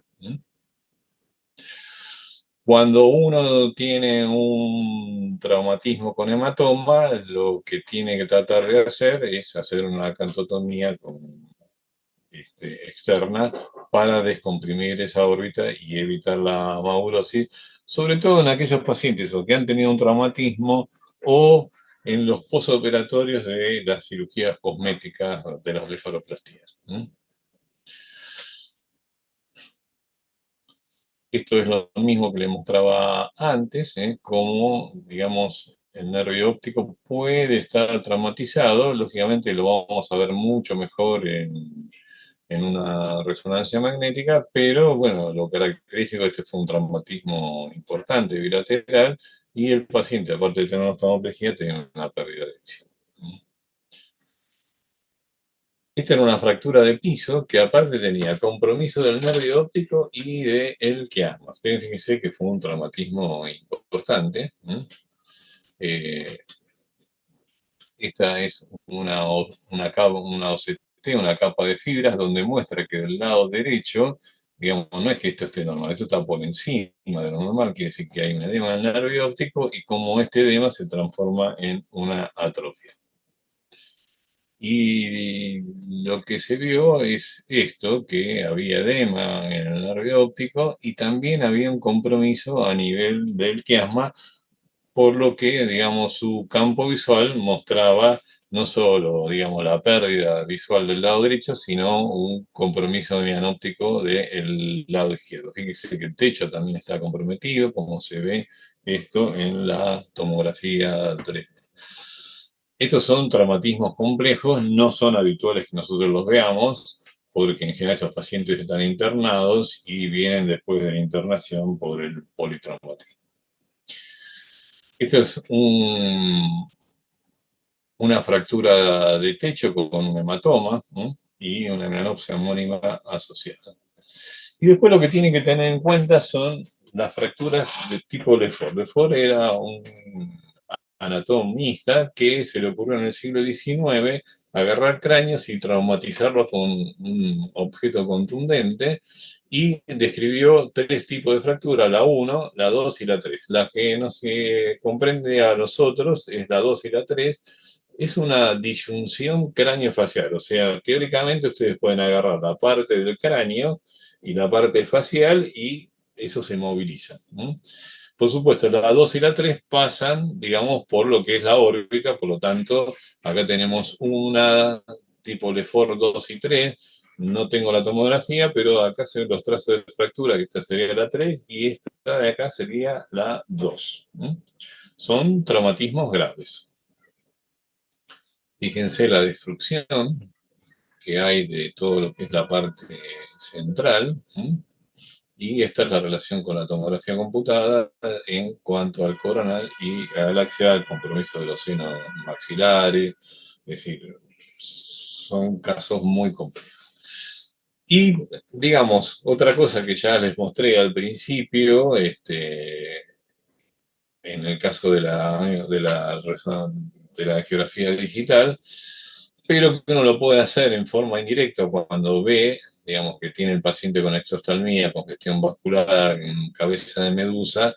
Cuando uno tiene un traumatismo con hematoma, lo que tiene que tratar de hacer es hacer una cantotomía externa para descomprimir esa órbita y evitar la amaurosis, sobre todo en aquellos pacientes o que han tenido un traumatismo o en los posoperatorios de las cirugías cosméticas de las blefaroplastías. Esto es lo mismo que le mostraba antes, cómo, digamos, el nervio óptico puede estar traumatizado. Lógicamente lo vamos a ver mucho mejor en una resonancia magnética, pero bueno, lo característico de este fue un traumatismo importante bilateral y el paciente, aparte de tener una oftalmoplegia, tiene una pérdida de visión. Esta era una fractura de piso que aparte tenía compromiso del nervio óptico y del quiasma. Fíjense que fue un traumatismo importante. Eh, Esta es una OCT, una capa de fibras, donde muestra que del lado derecho, digamos, no es que esto esté normal, esto está por encima de lo normal, quiere decir que hay un edema del nervio óptico y como este edema se transforma en una atrofia. Y lo que se vio es esto, que había edema en el nervio óptico y también había un compromiso a nivel del quiasma, por lo que, digamos, su campo visual mostraba no solo, digamos, la pérdida visual del lado derecho, sino un compromiso óptico del lado izquierdo. Fíjese que el techo también está comprometido, como se ve esto en la tomografía 3D. Estos son traumatismos complejos, no son habituales que nosotros los veamos, porque en general estos pacientes están internados y vienen después de la internación por el politraumatismo. Esto es una fractura de techo con un hematoma, ¿no? Y una melanopsia homónima asociada. Y después lo que tienen que tener en cuenta son las fracturas de tipo Lefort. Lefort era un anatomista que se le ocurrió en el siglo XIX agarrar cráneos y traumatizarlos con un objeto contundente y describió tres tipos de fractura, la 1, la 2 y la 3. La que no se comprende a los otros es la 2 y la 3. Es una disyunción cráneo-facial, o sea, teóricamente ustedes pueden agarrar la parte del cráneo y la parte facial y eso se moviliza. Por supuesto, la 2 y la 3 pasan, digamos, por lo que es la órbita, por lo tanto, acá tenemos una tipo Lefort 2 y 3, no tengo la tomografía, pero acá se ven los trazos de fractura, que esta sería la 3 y esta de acá sería la 2. Son traumatismos graves. Fíjense la destrucción que hay de todo lo que es la parte central. Y esta es la relación con la tomografía computada en cuanto al coronal y galaxia, el compromiso de los senos maxilares. Es decir, son casos muy complejos. Y, digamos, otra cosa que ya les mostré al principio, en el caso de la geografía digital, pero que uno lo puede hacer en forma indirecta cuando ve, digamos, que tiene el paciente con exoftalmía, congestión vascular, en cabeza de medusa,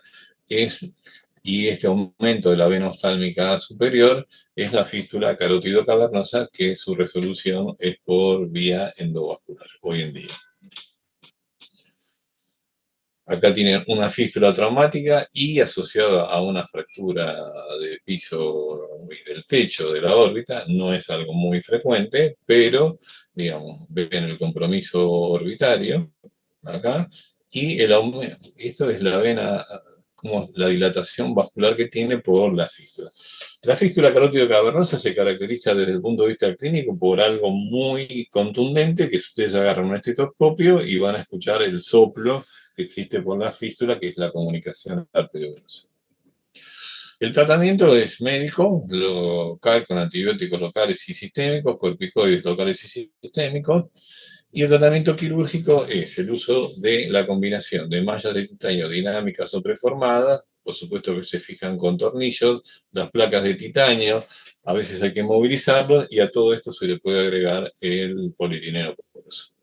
y este aumento de la vena oftálmica superior es la fístula carótido cavernosa, que su resolución es por vía endovascular hoy en día. Acá tienen una fístula traumática y asociada a una fractura de piso y del techo de la órbita. No es algo muy frecuente, pero, digamos, ven el compromiso orbitario acá. Y esto es la vena, como la dilatación vascular que tiene por la fístula. La fístula carótido cavernosa se caracteriza desde el punto de vista clínico por algo muy contundente, que ustedes agarran un estetoscopio y van a escuchar el soplo que existe por la fístula, que es la comunicación arteriovenosa. El tratamiento es médico, local con antibióticos locales y sistémicos, corticoides locales y sistémicos, y el tratamiento quirúrgico es el uso de la combinación de mallas de titanio dinámicas o preformadas, por supuesto que se fijan con tornillos, las placas de titanio, a veces hay que movilizarlos y a todo esto se le puede agregar el polietileno poroso.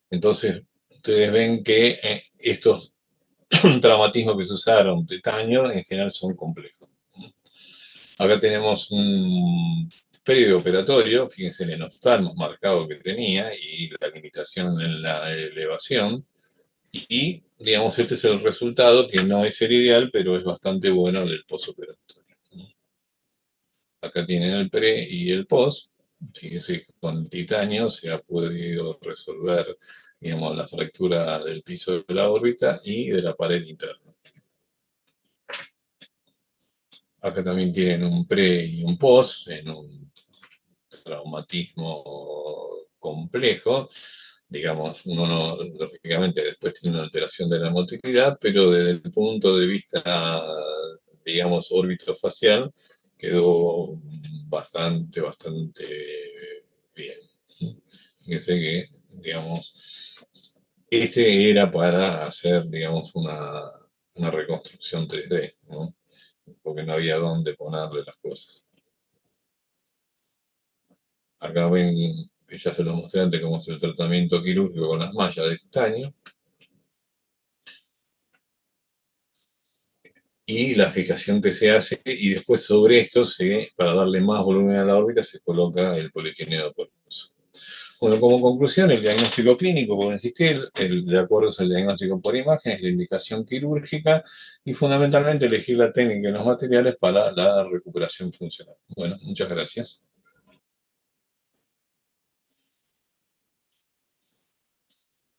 Entonces, ustedes ven que estos traumatismos que se usaron, titanio, en general son complejos. Acá tenemos un periodo operatorio, fíjense en el oftalmos marcado que tenía y la limitación en la elevación. Y, digamos, este es el resultado, que no es el ideal, pero es bastante bueno del postoperatorio. Acá tienen el pre y el post. Fíjense que con el titanio se ha podido resolver, digamos, la fractura del piso de la órbita y de la pared interna. Acá también tienen un pre y un post en un traumatismo complejo. Digamos, uno no, lógicamente después tiene una alteración de la motricidad, pero desde el punto de vista, digamos, órbito-facial, quedó bastante bien. Fíjense que, digamos, este era para hacer, digamos, una reconstrucción 3D, ¿no? Porque no había dónde ponerle las cosas. Acá ven, ya se lo mostré antes, cómo es el tratamiento quirúrgico con las mallas de titanio. Y la fijación que se hace, y después sobre esto, para darle más volumen a la órbita, se coloca el polietileno poroso. Bueno, como conclusión, el diagnóstico clínico por insistir, de acuerdo al diagnóstico por imagen, es la indicación quirúrgica y fundamentalmente elegir la técnica y los materiales para la recuperación funcional. Bueno, muchas gracias.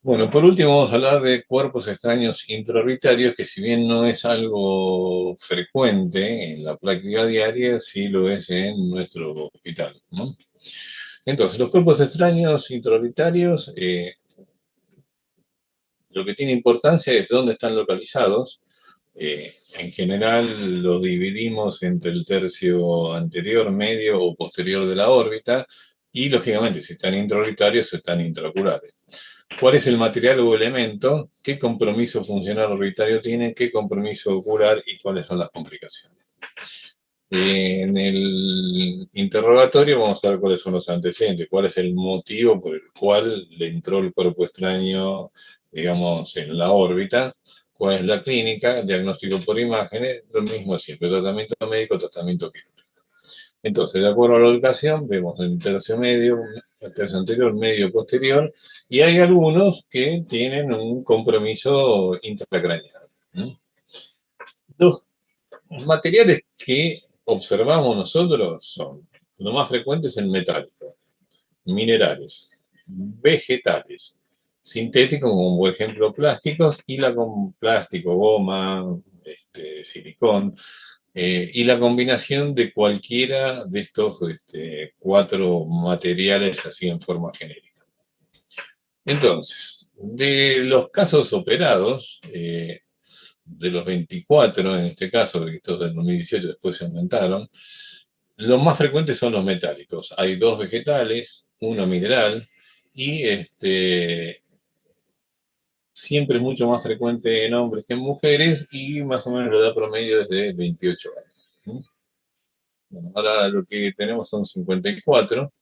Bueno, por último vamos a hablar de cuerpos extraños intraorbitarios, que si bien no es algo frecuente en la práctica diaria, sí lo es en nuestro hospital, ¿no? Entonces, los cuerpos extraños intraorbitarios, lo que tiene importancia es dónde están localizados. En general los dividimos entre el tercio anterior, medio o posterior de la órbita, y lógicamente si están intraorbitarios están intraoculares. ¿Cuál es el material o elemento? ¿Qué compromiso funcional orbitario tiene? ¿Qué compromiso ocular? ¿Y cuáles son las complicaciones? En el interrogatorio vamos a ver cuáles son los antecedentes, cuál es el motivo por el cual le entró el cuerpo extraño, digamos, en la órbita, cuál es la clínica, diagnóstico por imágenes, lo mismo siempre, tratamiento médico, tratamiento quirúrgico. Entonces, de acuerdo a la ubicación, vemos el tercio medio, el tercio anterior, medio, posterior, y hay algunos que tienen un compromiso intracraneal. Los materiales que observamos nosotros son, lo más frecuente es el metálico, minerales, vegetales, sintéticos como por ejemplo plásticos, y la con plástico, goma, silicón, y la combinación de cualquiera de estos cuatro materiales así en forma genérica. Entonces, de los casos operados, de los 24 en este caso, porque estos del 2018 después se aumentaron, los más frecuentes son los metálicos. Hay 2 vegetales, 1 mineral, y siempre es mucho más frecuente en hombres que en mujeres, y más o menos la edad promedio es de 28 años. Bueno, ahora lo que tenemos son 54.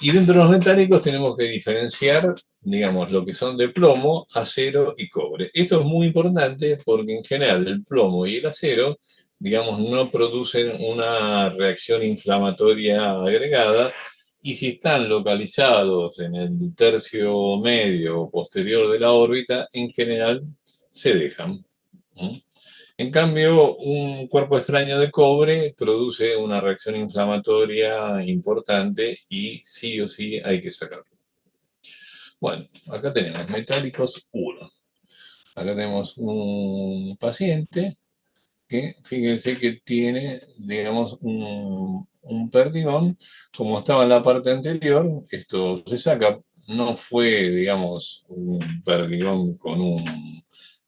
Y dentro de los metálicos tenemos que diferenciar, digamos, lo que son de plomo, acero y cobre. Esto es muy importante porque en general el plomo y el acero, digamos, no producen una reacción inflamatoria agregada, y si están localizados en el tercio medio o posterior de la órbita, en general se dejan. En cambio, un cuerpo extraño de cobre produce una reacción inflamatoria importante y sí o sí hay que sacarlo. Bueno, acá tenemos metálicos 1. Acá tenemos un paciente que, fíjense que tiene, digamos, un perdigón, como estaba en la parte anterior, esto se saca, no fue, digamos, un perdigón con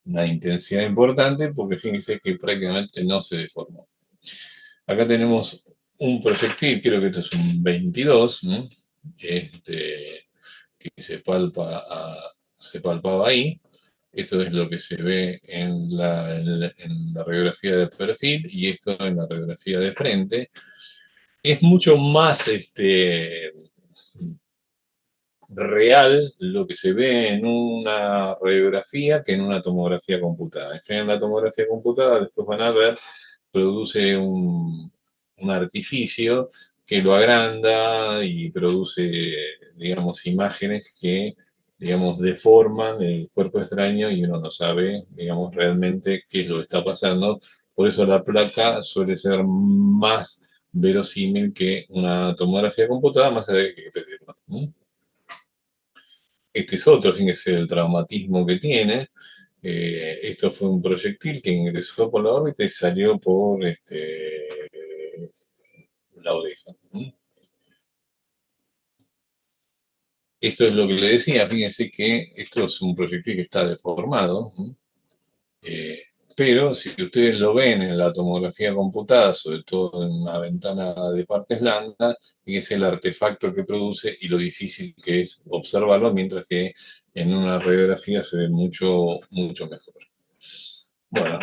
una intensidad importante, porque fíjense que prácticamente no se deformó. Acá tenemos un proyectil, creo que esto es un 22, ¿no? Que se palpaba ahí. Esto es lo que se ve en la radiografía de perfil y esto en la radiografía de frente. Es mucho más real lo que se ve en una radiografía que en una tomografía computada. En la tomografía computada, después van a ver, produce un artificio que lo agranda y produce, digamos, imágenes que, digamos, deforman el cuerpo extraño y uno no sabe, digamos, realmente qué es lo que está pasando. Por eso la placa suele ser más verosímil que una tomografía computada, más allá de que pedirlo. Este es otro, fíjense el traumatismo que tiene. Esto fue un proyectil que ingresó por la órbita y salió por la oreja. Esto es lo que le decía, fíjense que esto es un proyectil que está deformado, eh, pero si ustedes lo ven en la tomografía computada, sobre todo en una ventana de partes blandas, fíjense el artefacto que produce y lo difícil que es observarlo, mientras que en una radiografía se ve mucho, mucho mejor. Bueno,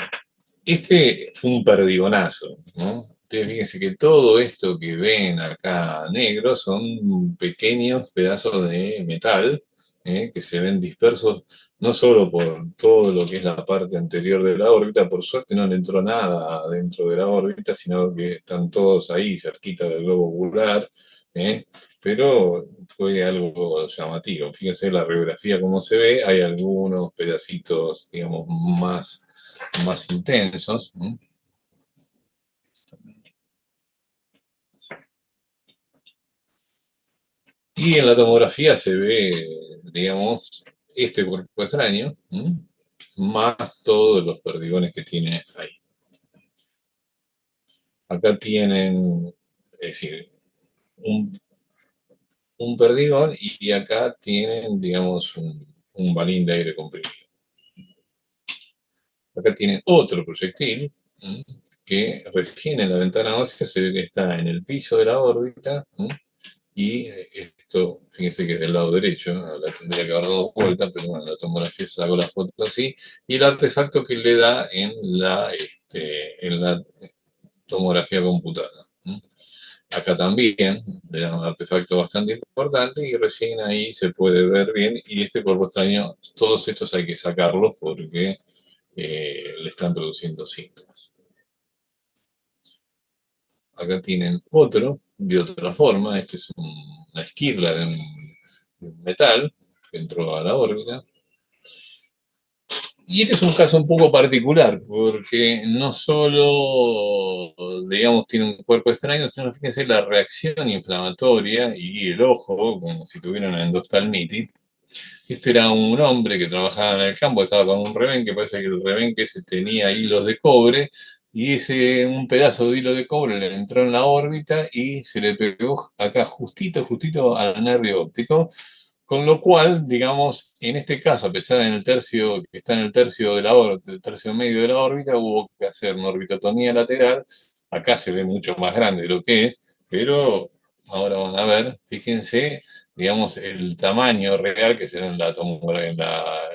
este fue un perdigonazo, ¿no? Ustedes fíjense que todo esto que ven acá negro son pequeños pedazos de metal que se ven dispersos no solo por todo lo que es la parte anterior de la órbita, por suerte no le entró nada dentro de la órbita, sino que están todos ahí cerquita del globo ocular, ¿eh? Pero fue algo llamativo. Fíjense la radiografía como se ve, hay algunos pedacitos, digamos, más intensos. Y en la tomografía se ve, digamos, este cuerpo extraño, más todos los perdigones que tiene ahí. Acá tienen, es decir, un, un perdigón y acá tienen, digamos, un balín de aire comprimido. Acá tienen otro proyectil que recién en la ventana ósea se ve que está en el piso de la órbita. Y esto, fíjense que es del lado derecho, la tendría que haber dado vuelta, pero bueno, la tomografía saco la foto así, y el artefacto que le da en la tomografía computada. Acá también le da un artefacto bastante importante y recién ahí se puede ver bien, y este cuerpo extraño, todos estos hay que sacarlos porque le están produciendo síntomas. Acá tienen otro, de otra forma, este es una esquirla de un metal que entró a la órbita. Y este es un caso un poco particular, porque no solo, digamos, tiene un cuerpo extraño, sino fíjense la reacción inflamatoria y el ojo, como si tuviera una endoftalmitis. Este era un hombre que trabajaba en el campo, estaba con un rebenque, parece que el rebenque se tenía hilos de cobre, y un pedazo de hilo de cobre le entró en la órbita y se le pegó acá justito, justito al nervio óptico, con lo cual, digamos, en este caso, a pesar en el tercio, que está en el tercio de la órbita, el tercio medio de la órbita, hubo que hacer una orbitotomía lateral. Acá se ve mucho más grande de lo que es, pero ahora van a ver, fíjense, digamos, el tamaño real que se ve en la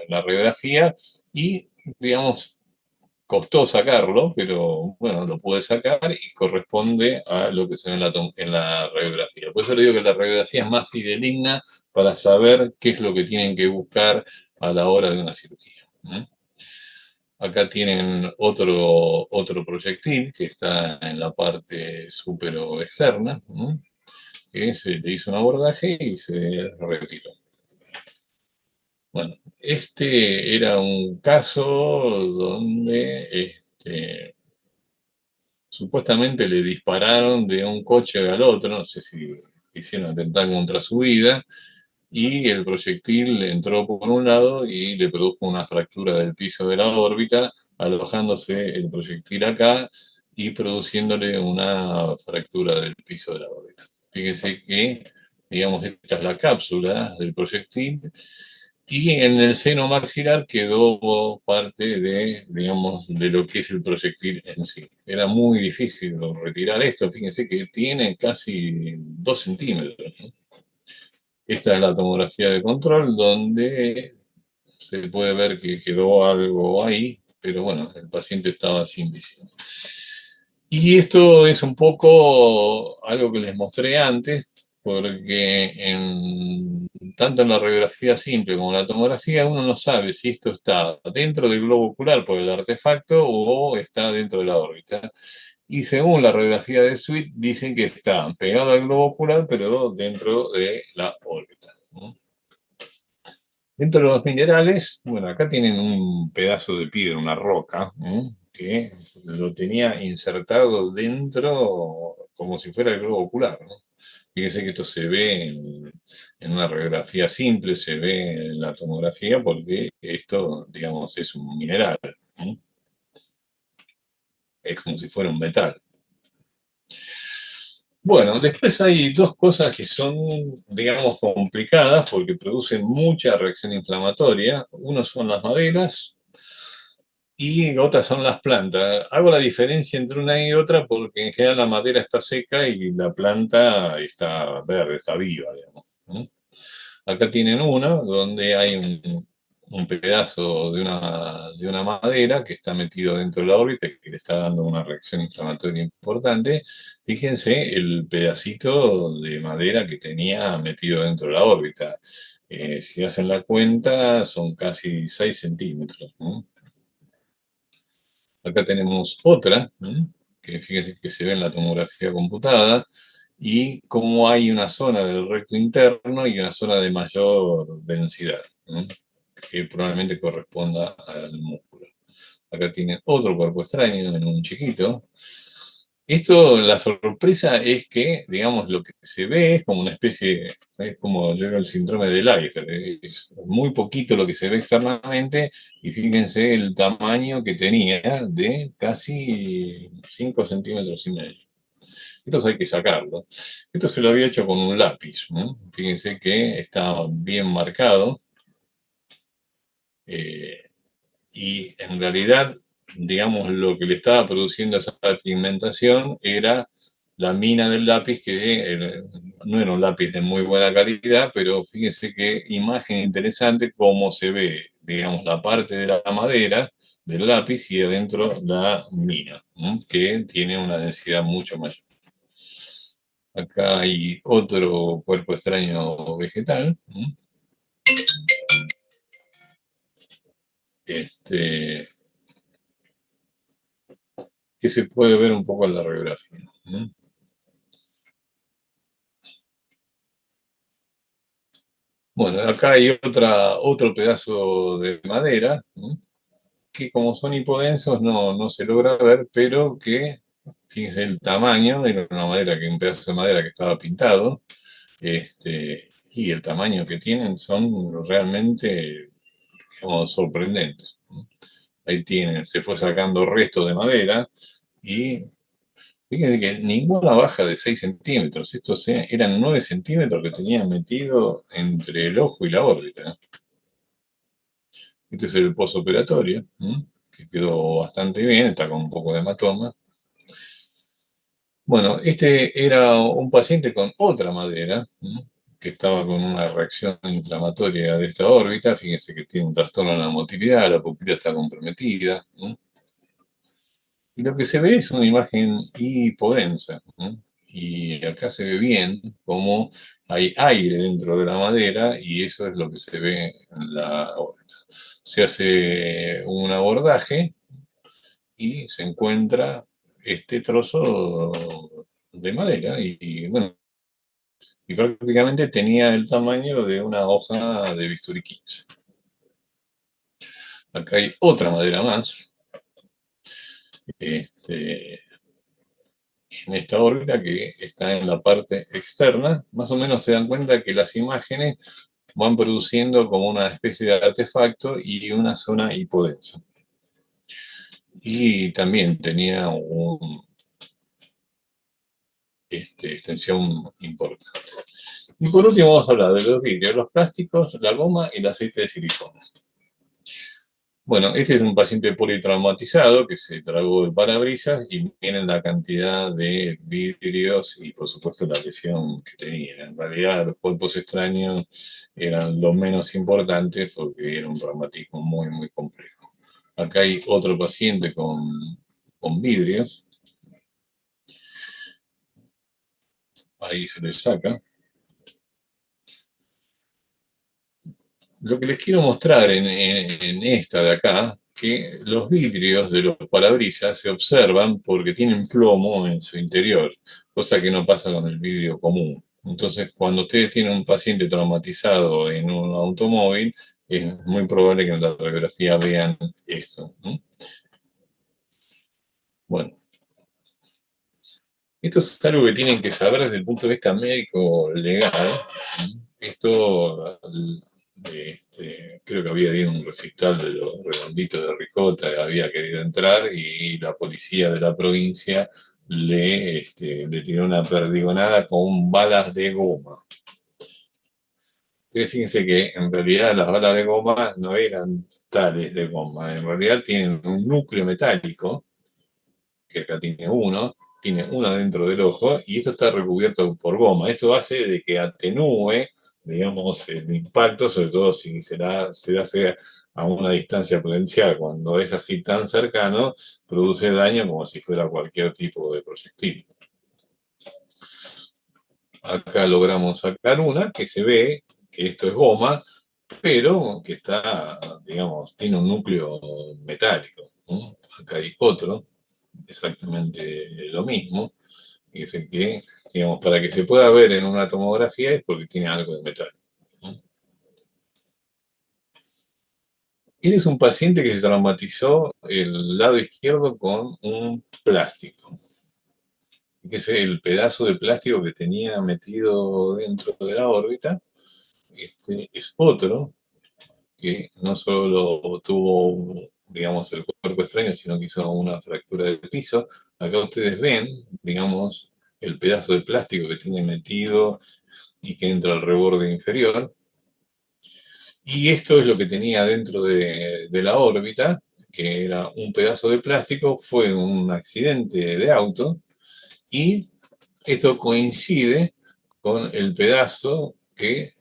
radiografía y, digamos, costó sacarlo, pero bueno, lo pude sacar y corresponde a lo que se ve en la radiografía. Por eso le digo que la radiografía es más fidedigna para saber qué es lo que tienen que buscar a la hora de una cirugía. Acá tienen otro proyectil que está en la parte supero externa, que se le hizo un abordaje y se retiró. Bueno, este era un caso donde supuestamente le dispararon de un coche al otro, no sé si quisieron atentar contra su vida, y el proyectil entró por un lado y le produjo una fractura del piso de la órbita, alojándose el proyectil acá y produciéndole una fractura del piso de la órbita. Fíjense que, digamos, esta es la cápsula del proyectil y en el seno maxilar quedó parte de, digamos, de lo que es el proyectil en sí. Era muy difícil retirar esto, fíjense que tiene casi 2 centímetros, ¿no? Esta es la tomografía de control donde se puede ver que quedó algo ahí, pero bueno, el paciente estaba sin visión. Y esto es un poco algo que les mostré antes, porque tanto en la radiografía simple como en la tomografía uno no sabe si esto está dentro del globo ocular por el artefacto o está dentro de la órbita. Y según la radiografía de Sweet, dicen que está pegado al globo ocular, pero dentro de la órbita, ¿no? Dentro de los minerales, bueno, acá tienen un pedazo de piedra, una roca, ¿no? Que lo tenía insertado dentro como si fuera el globo ocular, ¿no? Fíjense que esto se ve en una radiografía simple, se ve en la tomografía, porque esto, digamos, es un mineral, ¿no? Es como si fuera un metal. Bueno, después hay dos cosas que son, digamos, complicadas porque producen mucha reacción inflamatoria. Uno son las maderas y otras son las plantas. Hago la diferencia entre una y otra porque en general la madera está seca y la planta está verde, está viva, digamos, ¿no? Acá tienen una donde hay un pedazo de una madera que está metido dentro de la órbita y que le está dando una reacción inflamatoria importante. Fíjense el pedacito de madera que tenía metido dentro de la órbita. Si hacen la cuenta, son casi 6 centímetros, ¿no? Acá tenemos otra, ¿no? Que fíjense que se ve en la tomografía computada, y cómo hay una zona del recto interno y una zona de mayor densidad, ¿no? Que probablemente corresponda al músculo. Acá tienen otro cuerpo extraño en un chiquito. Esto, la sorpresa es que, digamos, lo que se ve es como una especie, es como yo digo el síndrome del iceberg, es muy poquito lo que se ve externamente y fíjense el tamaño que tenía de casi 5 centímetros y medio. Esto hay que sacarlo. Esto se lo había hecho con un lápiz, ¿no? Fíjense que está bien marcado, eh, y en realidad, digamos, lo que le estaba produciendo esa pigmentación era la mina del lápiz, que no era un lápiz de muy buena calidad, pero fíjense qué imagen interesante cómo se ve, digamos, la parte de la madera del lápiz y adentro la mina, ¿no? Que tiene una densidad mucho mayor. Acá hay otro cuerpo extraño vegetal, ¿no? Este, que se puede ver un poco en la radiografía, ¿no? Bueno, acá hay otro pedazo de madera, ¿no? Que como son hipodensos no se logra ver, pero que, fíjense el tamaño, era una madera, que un pedazo de madera que estaba pintado, y el tamaño que tienen son realmente, digamos, sorprendentes, ¿no? Ahí tienen, se fue sacando restos de madera y fíjense que ninguna baja de 6 centímetros, estos eran 9 centímetros que tenían metido entre el ojo y la órbita. Este es el posoperatorio, ¿m? Que quedó bastante bien, está con un poco de hematoma. Bueno, este era un paciente con otra madera, ¿m? Que estaba con una reacción inflamatoria de esta órbita. Fíjense que tiene un trastorno en la motilidad, la pupila está comprometida, ¿m? Y lo que se ve es una imagen hipodensa, ¿m? Y acá se ve bien cómo hay aire dentro de la madera y eso es lo que se ve en la órbita. Se hace un abordaje y se encuentra este trozo de madera bueno, y prácticamente tenía el tamaño de una hoja de bisturí 15. Acá hay otra madera más, este, en esta órbita que está en la parte externa. Más o menos se dan cuenta que las imágenes van produciendo como una especie de artefacto y una zona hipodensa. Y también tenía una extensión importante. Y por último vamos a hablar de los vidrios, los plásticos, la goma y el aceite de silicona. Bueno, este es un paciente politraumatizado que se tragó el parabrisas y miren la cantidad de vidrios y por supuesto la lesión que tenía. En realidad los cuerpos extraños eran lo menos importante porque era un traumatismo muy, muy complejo. Acá hay otro paciente con vidrios. Ahí se le saca. Lo que les quiero mostrar en esta de acá, que los vidrios de los parabrisas se observan porque tienen plomo en su interior, cosa que no pasa con el vidrio común. Entonces, cuando ustedes tienen un paciente traumatizado en un automóvil, es muy probable que en la radiografía vean esto, ¿no? Bueno, esto es algo que tienen que saber desde el punto de vista médico legal. Esto, creo que había habido un recital de los redonditos de Ricota, había querido entrar y la policía de la provincia le tiró una perdigonada con balas de goma. Entonces, fíjense que en realidad las balas de goma no eran tales de goma, en realidad tienen un núcleo metálico, que acá tiene uno dentro del ojo, y esto está recubierto por goma. Esto hace de que atenúe, digamos, el impacto, sobre todo si se hace a una distancia prudencial. Cuando es así tan cercano, produce daño como si fuera cualquier tipo de proyectil. Acá logramos sacar una que se ve que esto es goma, pero que está, digamos, tiene un núcleo metálico, ¿no? Acá hay otro, exactamente lo mismo. Fíjense que, digamos, para que se pueda ver en una tomografía es porque tiene algo de metal, ¿no? Él es un paciente que se traumatizó el lado izquierdo con un plástico. Que es el pedazo de plástico que tenía metido dentro de la órbita. Este es otro que no solo tuvo, digamos, el cuerpo extraño, sino que hizo una fractura del piso. Acá ustedes ven, digamos, el pedazo de plástico que tiene metido y que entra al reborde inferior. Y esto es lo que tenía dentro de la órbita, que era un pedazo de plástico, fue un accidente de auto y esto coincide con el pedazo que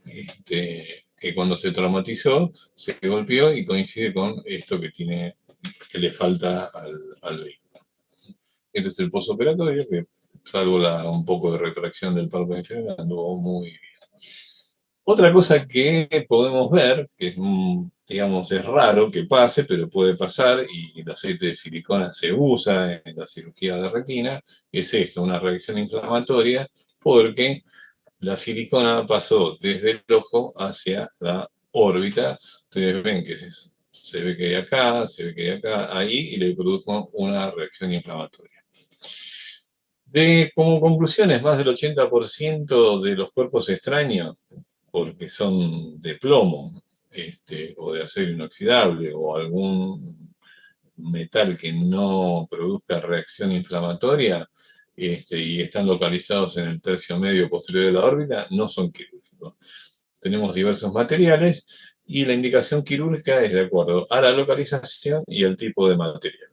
cuando se traumatizó se golpeó y coincide con esto que le falta al vehículo. Este es el postoperatorio, que salvo un poco de retracción del palpo inferior, anduvo muy bien. Otra cosa que podemos ver, que digamos, es raro que pase, pero puede pasar, y el aceite de silicona se usa en la cirugía de retina, es esto, una reacción inflamatoria, porque la silicona pasó desde el ojo hacia la órbita. Ustedes ven que se ve que hay acá, se ve que hay acá, ahí, y le produjo una reacción inflamatoria. Como conclusiones, más del 80% de los cuerpos extraños, porque son de plomo, o de acero inoxidable, o algún metal que no produzca reacción inflamatoria, y están localizados en el tercio medio posterior de la órbita, no son quirúrgicos. Tenemos diversos materiales y la indicación quirúrgica es de acuerdo a la localización y el tipo de material.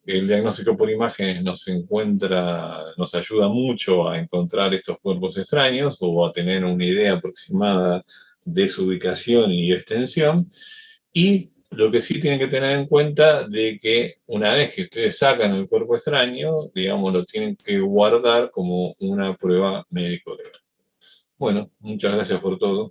El diagnóstico por imágenes nos ayuda mucho a encontrar estos cuerpos extraños o a tener una idea aproximada de su ubicación y extensión. Y lo que sí tienen que tener en cuenta de que una vez que ustedes sacan el cuerpo extraño, digamos, lo tienen que guardar como una prueba médico-legal. Bueno, muchas gracias por todo.